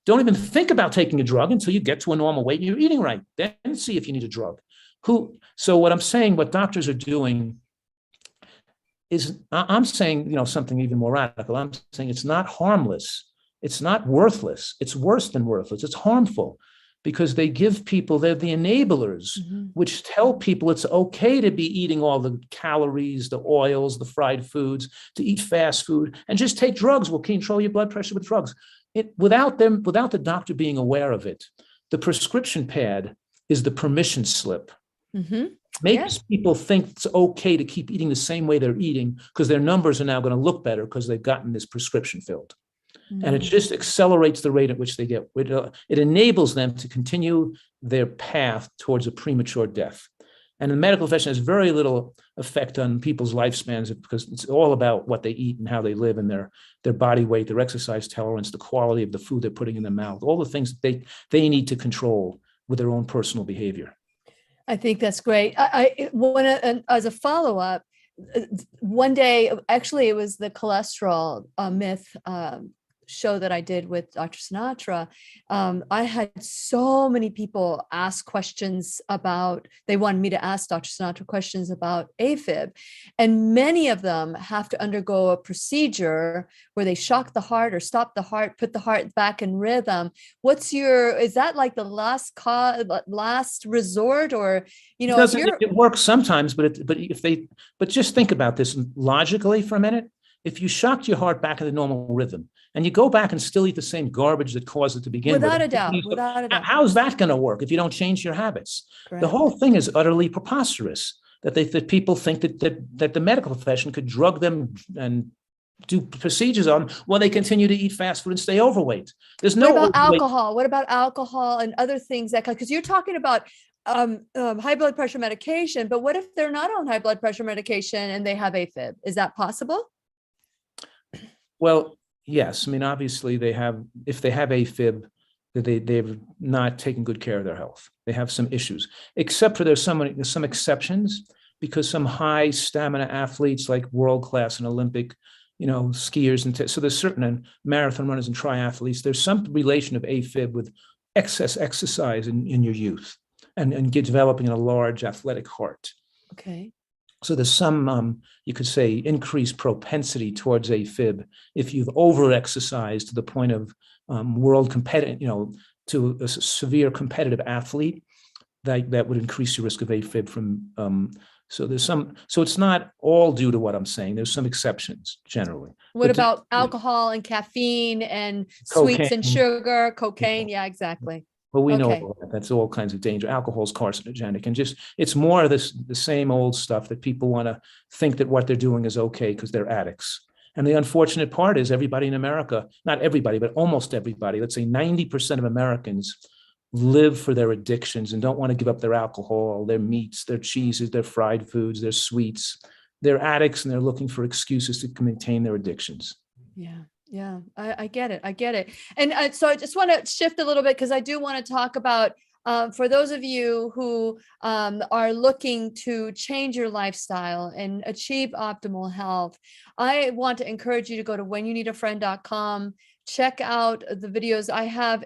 don't even think about taking a drug until you get to a normal weight and you're eating right. Then see if you need a drug. So what I'm saying, what doctors are doing is, I'm saying, something even more radical. I'm saying it's not harmless. It's not worthless. It's worse than worthless. It's harmful because they're the enablers, which tell people it's okay to be eating all the calories, the oils, the fried foods, to eat fast food, and just take drugs. We'll control your blood pressure with drugs. Without the doctor being aware of it, the prescription pad is the permission slip. Makes people think it's okay to keep eating the same way they're eating because their numbers are now going to look better because they've gotten this prescription filled. And it just accelerates the rate at which they get. It enables them to continue their path towards a premature death. And the medical profession has very little effect on people's lifespans because it's all about what they eat and how they live and their body weight, their exercise tolerance, the quality of the food they're putting in their mouth, all the things that they need to control with their own personal behavior. I think that's great. As a follow-up, one day, actually, it was the cholesterol myth show that I did with Dr. Sinatra. I had so many people ask questions they wanted me to ask Dr. Sinatra questions about AFib. And many of them have to undergo a procedure where they shock the heart or stop the heart, put the heart back in rhythm. Is that like the last resort, or, it works sometimes, but just think about this logically for a minute. If you shocked your heart back in the normal rhythm and you go back and still eat the same garbage that caused it to begin with. Without a doubt. How's that going to work if you don't change your habits? Correct. The whole thing is utterly preposterous that people think that the medical profession could drug them and do procedures on while they continue to eat fast food and stay overweight. What about alcohol? What about alcohol and other things because you're talking about high blood pressure medication, but what if they're not on high blood pressure medication and they have AFib? Is that possible? Well, yes. I mean, obviously, if they have AFib, they've not taken good care of their health. They have some issues, except for there's some exceptions, because some high stamina athletes, like world-class and Olympic, skiers, so there's certain marathon runners and triathletes, there's some relation of AFib with excess exercise in your youth and developing a large athletic heart. Okay. So there's some, you could say, increased propensity towards AFib if you've over-exercised to the point of world competitive, to a severe competitive athlete, that would increase your risk of AFib from. So it's not all due to what I'm saying. There's some exceptions generally. What about alcohol and caffeine and sweets and sugar, cocaine? Yeah, exactly. Well, we know that's all kinds of danger. Alcohol is carcinogenic, and it's more of the same old stuff that people want to think that what they're doing is okay because they're addicts. And the unfortunate part is everybody in America, not everybody, but almost everybody, let's say 90% of Americans live for their addictions and don't want to give up their alcohol, their meats, their cheeses, their fried foods, their sweets. They're addicts and they're looking for excuses to maintain their addictions. Yeah, I get it. And so I just want to shift a little bit because I do want to talk about, for those of you who are looking to change your lifestyle and achieve optimal health, I want to encourage you to go to whenyounneedafriend.com, check out the videos. I have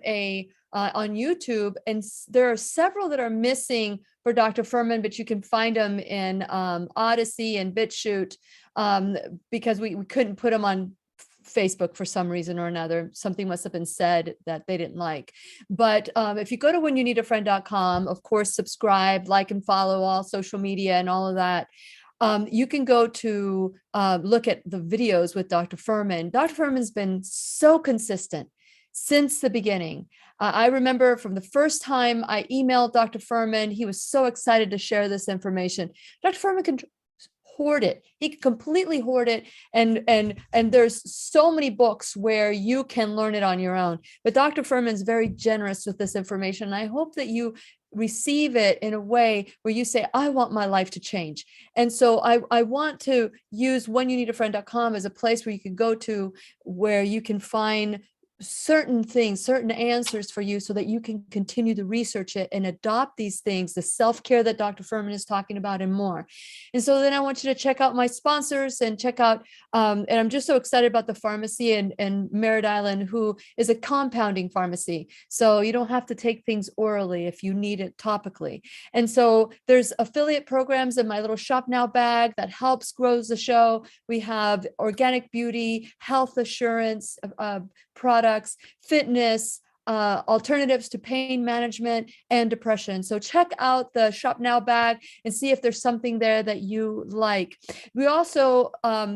on YouTube, and there are several that are missing for Dr. Fuhrman, but you can find them in Odyssey and BitChute because we couldn't put them on Facebook for some reason or another. Something must have been said that they didn't like. But if you go to whenyounneedafriend.com, of course, subscribe, like, and follow all social media and all of that. You can go to look at the videos with Dr. Fuhrman. Dr. Fuhrman's been so consistent since the beginning. I remember from the first time I emailed Dr. Fuhrman, he was so excited to share this information. Dr. Fuhrman can hoard it. He can completely hoard it. And there's so many books where you can learn it on your own. But Dr. Fuhrman's very generous with this information. And I hope that you receive it in a way where you say, I want my life to change. And so I want to use whenyounneedafriend.com as a place where you can go to, where you can find certain things, certain answers for you, so that you can continue to research it and adopt these things, the self-care that Dr. Fuhrman is talking about and more. And so then I want you to check out my sponsors and check out, and I'm just so excited about the pharmacy and Merritt Island, who is a compounding pharmacy. So you don't have to take things orally if you need it topically. And so there's affiliate programs in my little Shop Now bag that helps grows the show. We have organic beauty, health assurance, products, fitness, alternatives to pain management and depression. So check out the Shop Now bag and see if there's something there that you like. We also,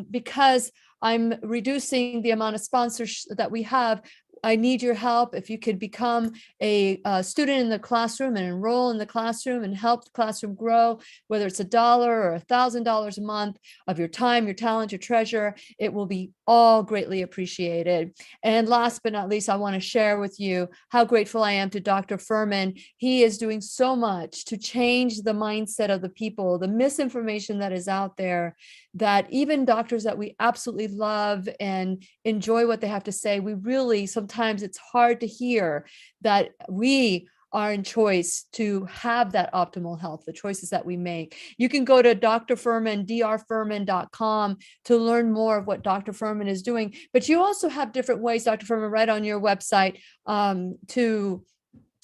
because I'm reducing the amount of sponsors that we have, I need your help. If you could become a student in the classroom and enroll in the classroom and help the classroom grow, whether it's $1 or $1,000 a month of your time, your talent, your treasure, it will be all greatly appreciated. And last but not least, I want to share with you how grateful I am to Dr. Fuhrman. He is doing so much to change the mindset of the people, the misinformation that is out there, that even doctors that we absolutely love and enjoy what they have to say, we really, sometimes it's hard to hear that we are in choice to have that optimal health, the choices that we make. You can go to Dr. Fuhrman, drfuhrman.com, to learn more of what Dr. Fuhrman is doing. But you also have different ways, Dr. Fuhrman, right on your website, to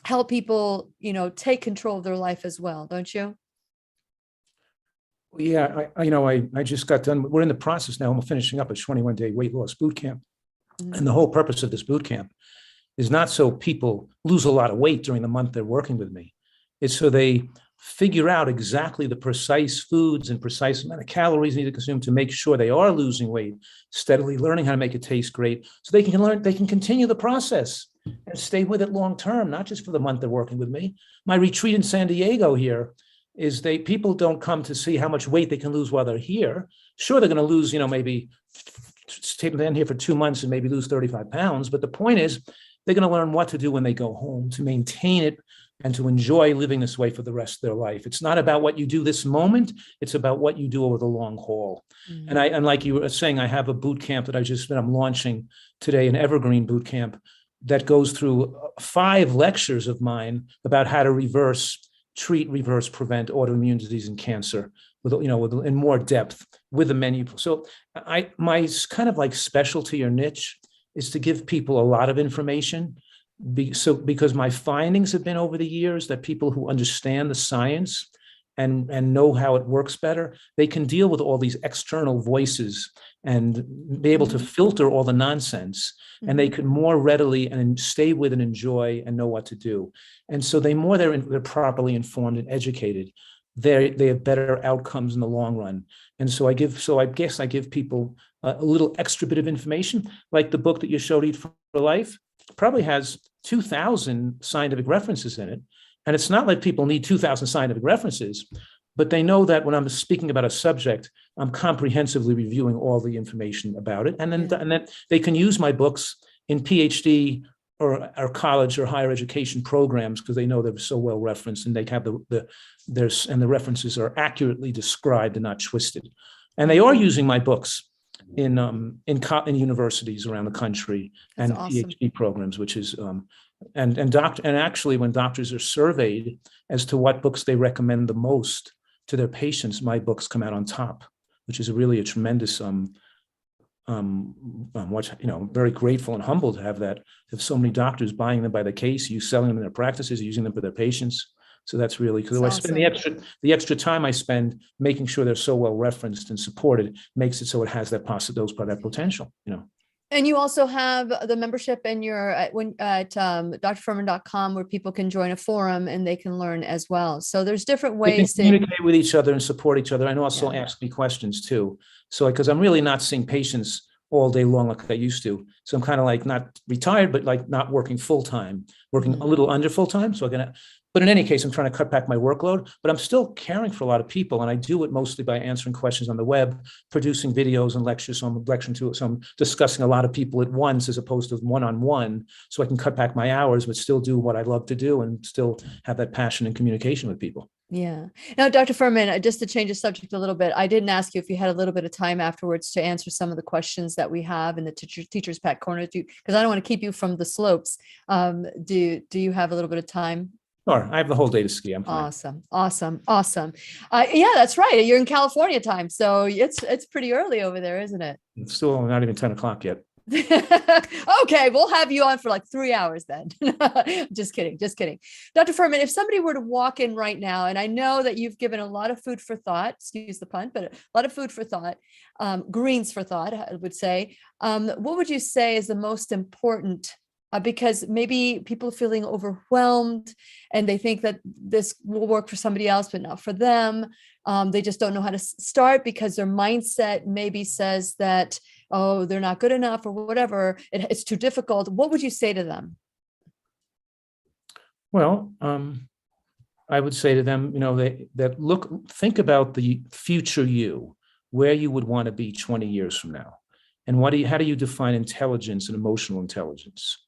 help people, take control of their life as well, don't you? Yeah, I just got done. We're in the process now. I'm finishing up a 21-day weight loss boot camp. Mm-hmm. And the whole purpose of this boot camp is not so people lose a lot of weight during the month they're working with me. It's so they figure out exactly the precise foods and precise amount of calories they need to consume to make sure they are losing weight, steadily learning how to make it taste great, so they can continue the process and stay with it long term, not just for the month they're working with me. My retreat in San Diego here is people don't come to see how much weight they can lose while they're here. Sure, they're going to lose, maybe take them in here for 2 months and maybe lose 35 pounds. But the point is, they're going to learn what to do when they go home to maintain it and to enjoy living this way for the rest of their life. It's not about what you do this moment. It's about what you do over the long haul. Mm-hmm. And like you were saying, I have a boot camp that I'm launching today, an evergreen boot camp that goes through 5 lectures of mine about how to treat, reverse, prevent autoimmune disease and cancer in more depth with the menu. So my kind of like specialty or niche is to give people a lot of information. Because my findings have been over the years that people who understand the science and know how it works better, they can deal with all these external voices and be able to filter all the nonsense, and they can more readily and stay with and enjoy and know what to do. And so they're properly informed and educated. They have better outcomes in the long run. And so I guess I give people a little extra bit of information, like the book that you showed, Eat for Life, probably has 2,000 scientific references in it. And it's not like people need 2,000 scientific references, but they know that when I'm speaking about a subject, I'm comprehensively reviewing all the information about it. And then they can use my books in PhD or college or higher education programs because they know they're so well referenced, and they have the references are accurately described and not twisted. And they are using my books in universities around the country. That's and awesome. PhD programs, which is and actually when doctors are surveyed as to what books they recommend the most to their patients, my books come out on top, which is really a tremendous very grateful and humbled to have so many doctors buying them by the case, selling them in their practices, using them for their patients. So that's really cool. I spend the extra time I spend making sure they're so well referenced and supported makes it so it has that potential. And you also have the membership in your at drfuhrman.com where people can join a forum and they can learn as well. So there's different They can ways to communicate with each other and support each other, and also Yeah. ask me questions too. So, because I'm really not seeing patients all day long like I used to. So I'm kind of like not retired, but like not working full time, working a little under full time. So but in any case, I'm trying to cut back my workload, but I'm still caring for a lot of people. And I do it mostly by answering questions on the web, producing videos and lectures. So I'm lecturing to, so I'm discussing a lot of people at once as opposed to one-on-one. So I can cut back my hours, but still do what I love to do and still have that passion and communication with people. Yeah. Now, Dr. Fuhrman, just to change the subject a little bit, I didn't ask you if you had a little bit of time afterwards to answer some of the questions that we have in the teacher's pet corner, because I don't want to keep you from the slopes. Do you have a little bit of time? Sure, I have the whole day to ski. I'm fine. Awesome. Yeah, that's right. You're in California time, so it's pretty early over there, isn't it? It's still not even 10 o'clock yet. Okay, we'll have you on for like 3 hours then. Just kidding. Dr. Fuhrman, if somebody were to walk in right now, and I know that you've given a lot of food for thought, excuse the pun, but a lot of food for thought, greens for thought, I would say, what would you say is the most important? Because maybe people are feeling overwhelmed and they think that this will work for somebody else, but not for them. They just don't know how to start because their mindset maybe says that, oh, they're not good enough or whatever. It's too difficult. What would you say to them? Well, I would say to them, think about the future you, where you would want to be 20 years from now. And how do you define intelligence and emotional intelligence?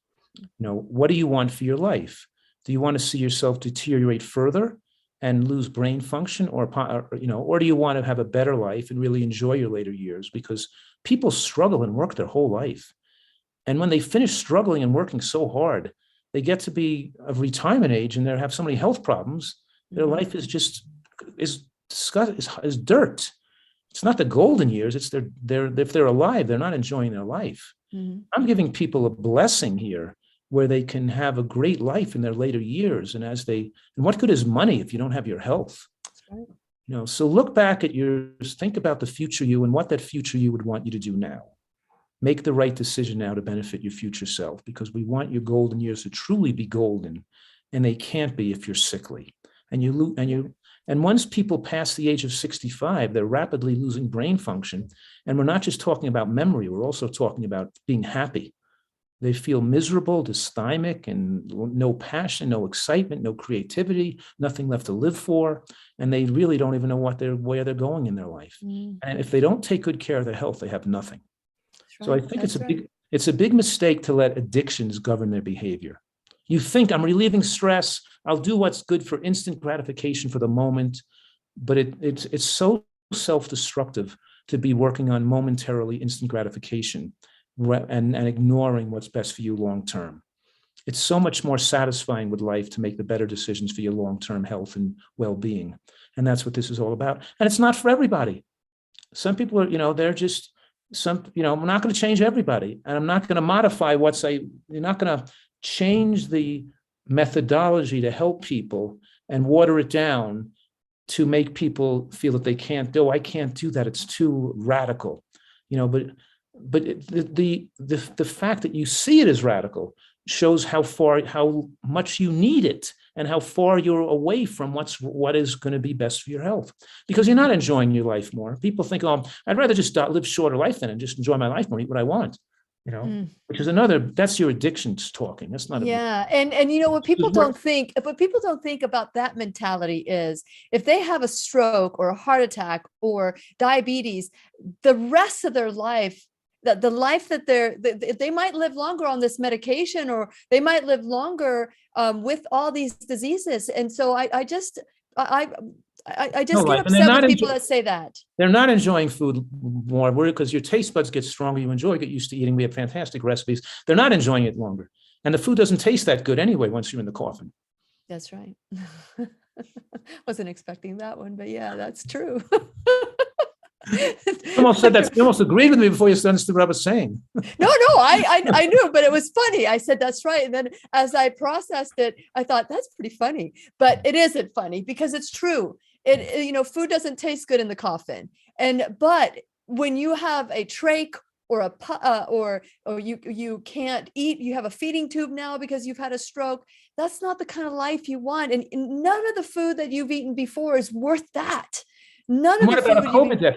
What do you want for your life? Do you want to see yourself deteriorate further and lose brain function, or do you want to have a better life and really enjoy your later years? Because people struggle and work their whole life. And when they finish struggling and working so hard, they get to be of retirement age and they have so many health problems. Their life is just is dirt. It's not the golden years. It's if they're alive, they're not enjoying their life. I'm giving people a blessing here where they can have a great life in their later years. And what good is money if you don't have your health? That's right. So look back at yours, think about the future you and what that future you would want you to do now. Make the right decision now to benefit your future self, because we want your golden years to truly be golden, and they can't be if you're sickly. And once people pass the age of 65, they're rapidly losing brain function. And we're not just talking about memory, we're also talking about being happy. They feel miserable, dysthymic, and no passion, no excitement, no creativity, nothing left to live for. And they really don't even know where they're going in their life. And if they don't take good care of their health, they have nothing. Right. So I think it's a big mistake to let addictions govern their behavior. You think, I'm relieving stress, I'll do what's good for instant gratification for the moment, but it's so self-destructive to be working on momentarily instant gratification and ignoring what's best for you long-term. It's so much more satisfying with life to make the better decisions for your long-term health and well-being. And that's what this is all about. And it's not for everybody. Some people are, they're just I'm not going to change everybody. And I'm not going to modify you're not going to change the methodology to help people and water it down to make people feel that they can't do. I can't do that. It's too radical, but the fact that you see it as radical shows how much you need it and how far you're away from what is going to be best for your health, because you're not enjoying your life more. People think, oh, I'd rather just live shorter life than and just enjoy my life more, eat what I want. Which is that's your addictions talking. That's not. And what people don't think about that mentality is if they have a stroke or a heart attack or diabetes, the rest of their life, the life that they might live longer on this medication, or they might live longer with all these diseases. And so I just get upset with people that say that. They're not enjoying food more because your taste buds get stronger. You get used to eating. We have fantastic recipes. They're not enjoying it longer. And the food doesn't taste that good anyway once you're in the coffin. That's right. Wasn't expecting that one, but yeah, that's true. You almost agreed with me before you understood what I was saying. No, I knew, but it was funny. I said, that's right. And then as I processed it, I thought that's pretty funny, but it isn't funny because it's true. Food doesn't taste good in the coffin. But when you have a trach or or you can't eat, you have a feeding tube now because you've had a stroke. That's not the kind of life you want. And none of the food that you've eaten before is worth that. None of What the about a food COVID death?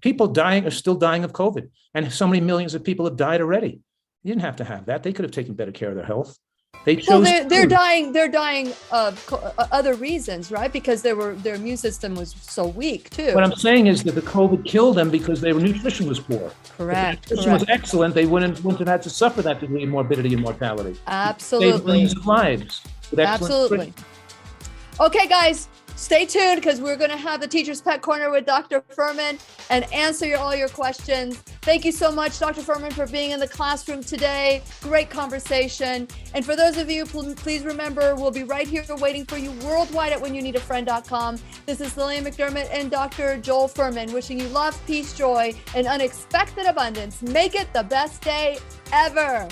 People are still dying of COVID, and so many millions of people have died already. You didn't have to have that. They could have taken better care of their health. They chose. Well, they're dying of other reasons, right? Because their immune system was so weak too. What I'm saying is that the COVID killed them because their nutrition was poor. Correct. If the nutrition was excellent, they wouldn't have had to suffer that degree of morbidity and mortality. Absolutely. Saved millions of lives. Absolutely. Okay, guys, stay tuned because we're going to have the Teacher's Pet Corner with Dr. Fuhrman and answer all your questions. Thank you so much, Dr. Fuhrman, for being in the classroom today. Great conversation. And for those of you, please remember, we'll be right here waiting for you worldwide at whenyounneedafriend.com. This is Lillian McDermott and Dr. Joel Fuhrman wishing you love, peace, joy, and unexpected abundance. Make it the best day ever.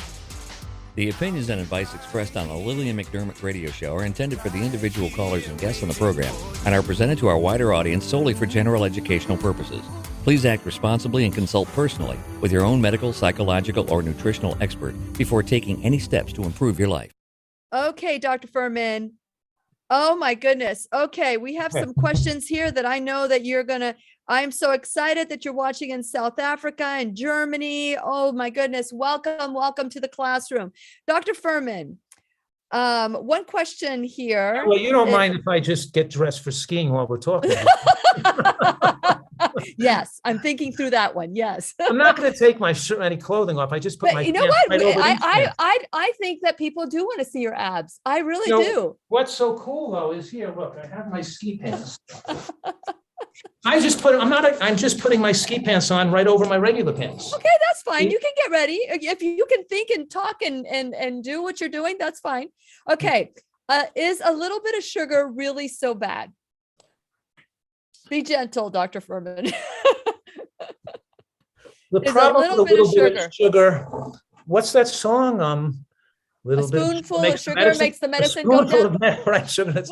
The opinions and advice expressed on the Lillian McDermott radio show are intended for the individual callers and guests on the program and are presented to our wider audience solely for general educational purposes. Please act responsibly and consult personally with your own medical, psychological, or nutritional expert before taking any steps to improve your life. Okay, Dr. Fuhrman. Oh my goodness. Okay, we have some questions here that I know that I'm so excited that you're watching in South Africa and Germany. Oh my goodness. Welcome to the classroom. Dr. Fuhrman, one question here. Well, you don't mind if I just get dressed for skiing while we're talking. Yes, I'm thinking through that one. Yes. I'm not going to take my shirt, any clothing off. I just put my you know pants what? right over these pants. I think that people do want to see your abs. I really do. What's so cool though is here, look, I have my ski pants. I'm just putting my ski pants on right over my regular pants. Okay, that's fine. You can get ready. If you can think and talk and do what you're doing, that's fine. Okay. Is a little bit of sugar really so bad? Be gentle, Dr. Fuhrman. The problem with a little bit of sugar. What's that song? A spoonful of sugar makes the medicine go down. Right, sugar.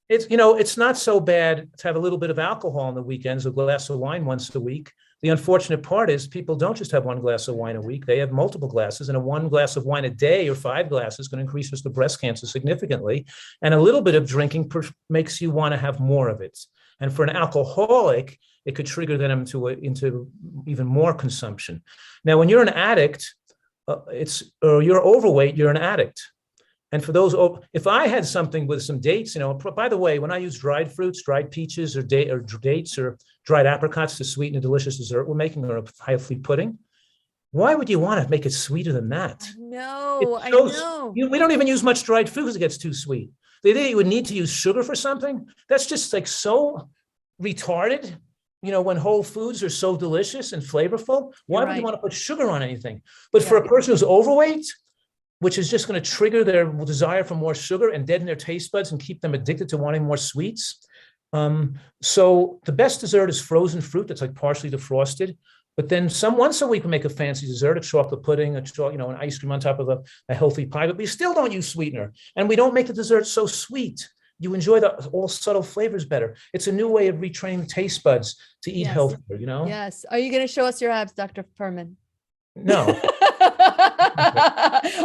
It's not so bad to have a little bit of alcohol on the weekends, a glass of wine once a week. The unfortunate part is people don't just have one glass of wine a week. They have multiple glasses, and one glass of wine a day or 5 glasses is going to increase risk of breast cancer significantly. And a little bit of drinking makes you want to have more of it. And for an alcoholic, it could trigger them into even more consumption. Now, when you're an addict, or you're overweight, you're an addict. And for those, if I had something with some dates, by the way, when I use dried fruits, dried peaches, or dates, or dried apricots to sweeten a delicious dessert we're making, or a healthy pudding, why would you want to make it sweeter than that? No, I know. We don't even use much dried food because it gets too sweet. The idea you would need to use sugar for something, that's just like so retarded. When whole foods are so delicious and flavorful, why would you want to put sugar on anything? But for a person who's overweight, which is just going to trigger their desire for more sugar and deaden their taste buds and keep them addicted to wanting more sweets. So the best dessert is frozen fruit that's like partially defrosted. But then once a week we make a fancy dessert, a chocolate pudding, an ice cream on top of a healthy pie, but we still don't use sweetener. And we don't make the dessert so sweet. You enjoy the all subtle flavors better. It's a new way of retraining taste buds to eat healthier, Yes. Are you going to show us your abs, Dr. Fuhrman? No.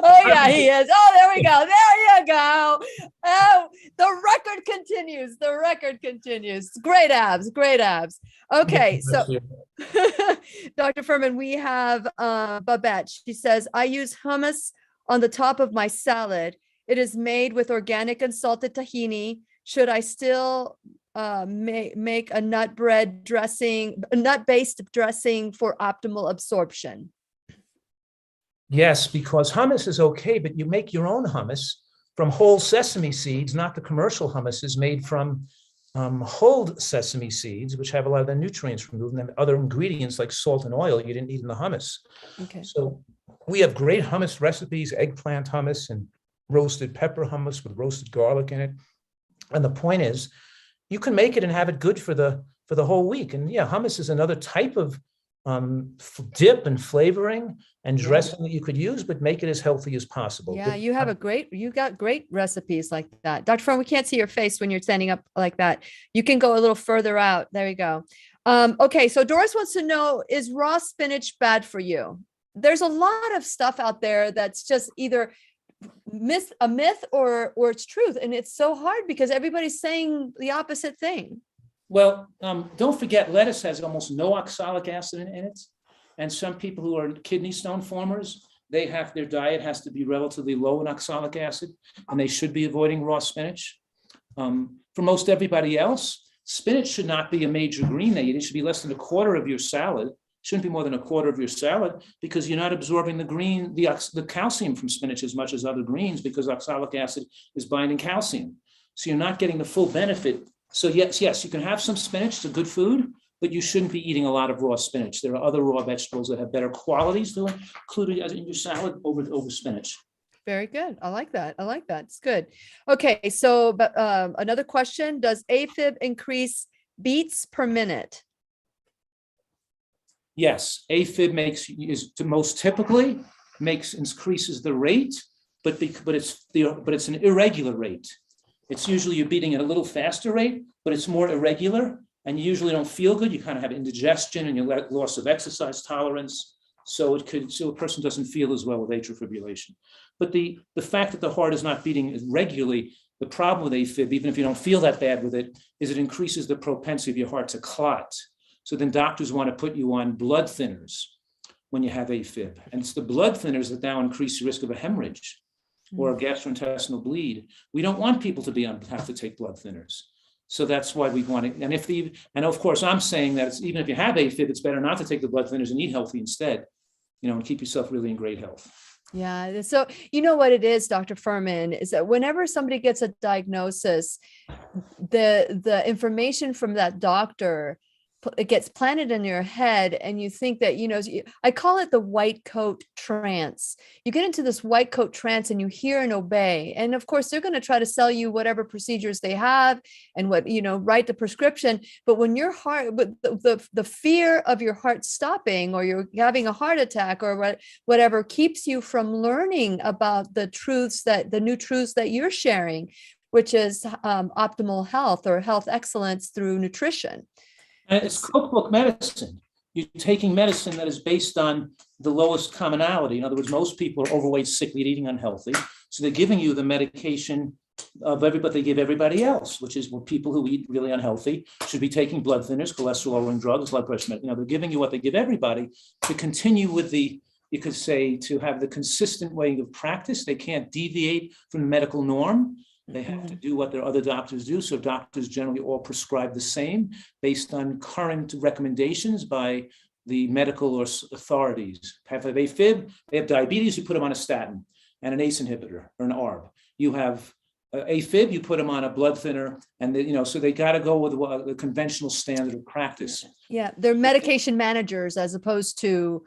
Oh yeah, he is. Oh, there we go. There you go. Oh, the record continues. Great abs. Okay, so Dr. Fuhrman, we have Babette. She says, I use hummus on the top of my salad. It is made with organic and salted tahini. Should I still make a nut-based dressing for optimal absorption? Yes, because hummus is okay, but you make your own hummus from whole sesame seeds, not the commercial hummuses made from whole sesame seeds, which have a lot of the nutrients removed, and then other ingredients like salt and oil you didn't need in the hummus. Okay. So we have great hummus recipes, eggplant hummus and roasted pepper hummus with roasted garlic in it. And the point is, you can make it and have it good for the whole week. And hummus is another type of dip and flavoring and dressing that you could use, but make it as healthy as possible. Yeah, you got great recipes like that. Dr. Fuhrman, we can't see your face when you're standing up like that. You can go a little further out. There you go. Okay, so Doris wants to know, is raw spinach bad for you? There's a lot of stuff out there that's just either a myth or it's truth. And it's so hard because everybody's saying the opposite thing. Well, don't forget, lettuce has almost no oxalic acid in it. And some people who are kidney stone formers, their diet has to be relatively low in oxalic acid, and they should be avoiding raw spinach. For most everybody else, spinach should not be a major green they eat. It should be less than a quarter of your salad. Shouldn't be more than a quarter of your salad, because you're not absorbing the calcium from spinach as much as other greens, because oxalic acid is binding calcium. So you're not getting the full benefit. So yes, you can have some spinach, it's a good food, but you shouldn't be eating a lot of raw spinach. There are other raw vegetables that have better qualities to include it in your salad over spinach. Very good. I like that. It's good. Okay, so but another question: does AFib increase beats per minute? Yes, AFib increases the rate, but it's an irregular rate. It's usually you're beating at a little faster rate, but it's more irregular, and you usually don't feel good. You kind of have indigestion and your loss of exercise tolerance. So a person doesn't feel as well with atrial fibrillation. But the fact that the heart is not beating regularly, the problem with AFib, even if you don't feel that bad with it, is it increases the propensity of your heart to clot. So then doctors want to put you on blood thinners when you have AFib. And it's the blood thinners that now increase the risk of a hemorrhage or a gastrointestinal bleed. We don't want people to have to take blood thinners. So that's why we want it. And of course, I'm saying that even if you have AFib, it's better not to take the blood thinners and eat healthy instead, and keep yourself really in great health. Yeah. So you know what it is, Dr. Fuhrman, is that whenever somebody gets a diagnosis, the information from that doctor, it gets planted in your head, and you think that, I call it the white coat trance. You get into this white coat trance and you hear and obey. And of course, they're going to try to sell you whatever procedures they have and write the prescription. But when your heart, the fear of your heart stopping, or you're having a heart attack or whatever, keeps you from learning about the new truths that you're sharing, which is optimal health or health excellence through nutrition. And it's cookbook medicine. You're taking medicine that is based on the lowest commonality. In other words, most people are overweight, sickly, eating unhealthy. So they're giving you the medication of everybody they give everybody else, which is people who eat really unhealthy should be taking blood thinners, cholesterol-lowering drugs, blood pressure medicine. They're giving you what they give everybody to continue with you could say, to have the consistent way of practice. They can't deviate from the medical norm. They have to do what their other doctors do. So doctors generally all prescribe the same based on current recommendations by the medical or authorities. Have AFib, they have diabetes, you put them on a statin and an ACE inhibitor or an ARB. You have AFib, you put them on a blood thinner, and so they got to go with the conventional standard of practice. Yeah, they're medication managers as opposed to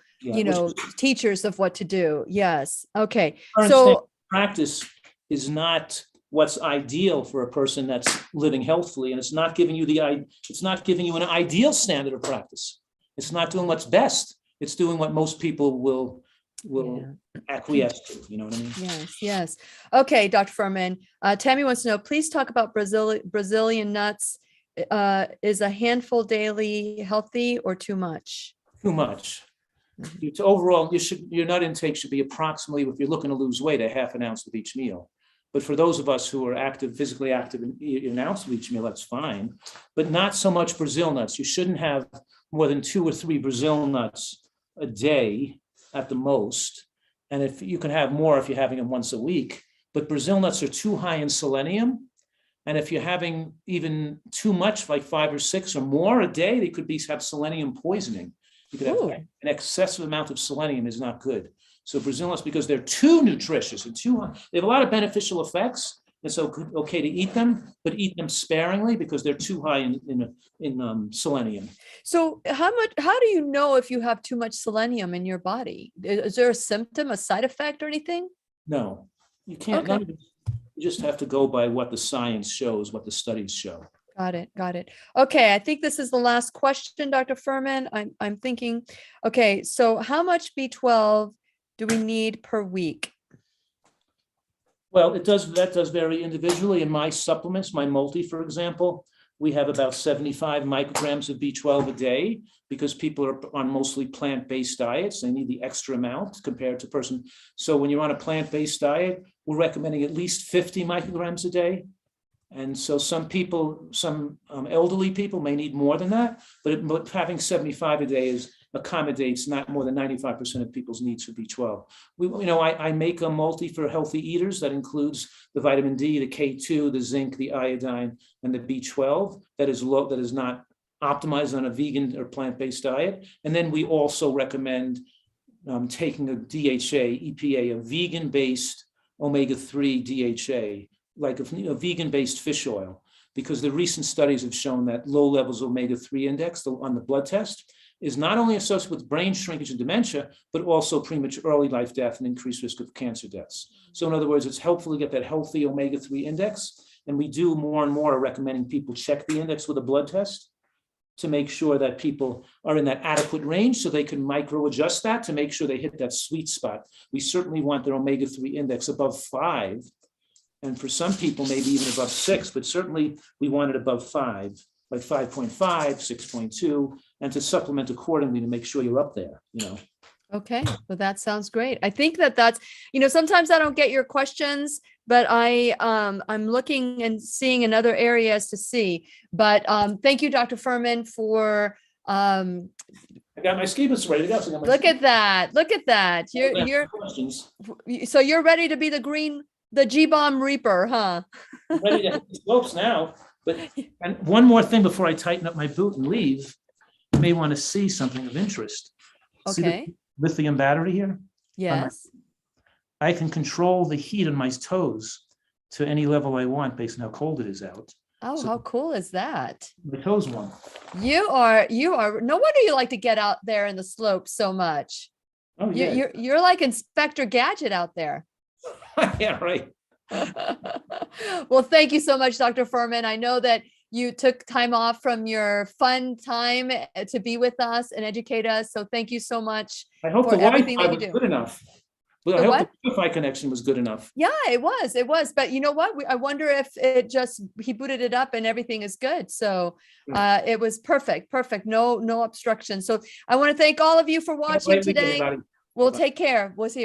teachers of what to do. Yes. Okay. So practice is not what's ideal for a person that's living healthily, and it's not giving you an ideal standard of practice. It's not doing what's best. It's doing what most people will acquiesce to. You know what I mean? Yes. Okay, Dr. Fuhrman. Tammy wants to know, please talk about Brazilian nuts. Is a handful daily healthy or too much? Too much. Overall, your nut intake should be approximately, if you're looking to lose weight, a half an ounce with each meal. But for those of us who are physically active, an ounce of each meal, that's fine. But not so much Brazil nuts. You shouldn't have more than 2 or 3 Brazil nuts a day at the most. And if you can have more if you're having them once a week. But Brazil nuts are too high in selenium. And if you're having even too much, like 5 or 6 or more a day, they could have selenium poisoning. You could have an excessive amount of selenium is not good. So Brazil nuts, because they're too nutritious and too high, they have a lot of beneficial effects. It's okay to eat them, but eat them sparingly because they're too high in selenium. So how do you know if you have too much selenium in your body? Is there a symptom, a side effect or anything? No, you can't. Okay. You just have to go by what the science shows, what the studies show. Got it. Okay, I think this is the last question, Dr. Fuhrman. I'm thinking, okay, so how much B12 do we need per week? Well, that does vary individually. In my supplements, my multi, for example, we have about 75 micrograms of B12 a day because people are on mostly plant-based diets. They need the extra amount compared to person. So when you're on a plant-based diet, we're recommending at least 50 micrograms a day. And so some people, some elderly people may need more than that, but having 75 a day accommodates not more than 95% of people's needs for B12. I make a multi for healthy eaters that includes the vitamin D, the K2, the zinc, the iodine, and the B12 that is not optimized on a vegan or plant-based diet. And then we also recommend taking a DHA, EPA, a vegan-based omega-3 DHA, like a vegan-based fish oil, because the recent studies have shown that low levels of omega-3 index on the blood test is not only associated with brain shrinkage and dementia, but also premature early life death and increased risk of cancer deaths. So in other words, it's helpful to get that healthy omega-3 index. And we do more and more recommending people check the index with a blood test to make sure that people are in that adequate range so they can micro adjust that to make sure they hit that sweet spot. We certainly want their omega-3 index above 5. And for some people, maybe even above 6, but certainly we want it above 5, like 5.5, 6.2, and to supplement accordingly to make sure you're up there, Okay, well, that sounds great. I think that's, sometimes I don't get your questions, but I'm looking and seeing in other areas to see. But thank you, Dr. Fuhrman, for I got my ski boots ready to go. So look at that. Look at that. So you're ready to be the G-bomb reaper, huh? I'm ready to hit the slopes now. And one more thing before I tighten up my boot and leave, you may want to see something of interest. Okay. See the lithium battery here? Yes. I can control the heat on my toes to any level I want based on how cold it is out. Oh, how cool is that? My toes warm. You are, no wonder you like to get out there in the slopes so much. Oh, yeah. You're like Inspector Gadget out there. Yeah, right. Well, thank you so much, Dr. Fuhrman. I know that you took time off from your fun time to be with us and educate us. So thank you so much. I hope the Wi-Fi was good enough. Well, I hope the Wi-Fi connection was good enough. Yeah, it was. But you know what? I wonder if he booted it up and everything is good. So it was perfect. No obstruction. So I want to thank all of you for watching today. We'll take care. We'll see you.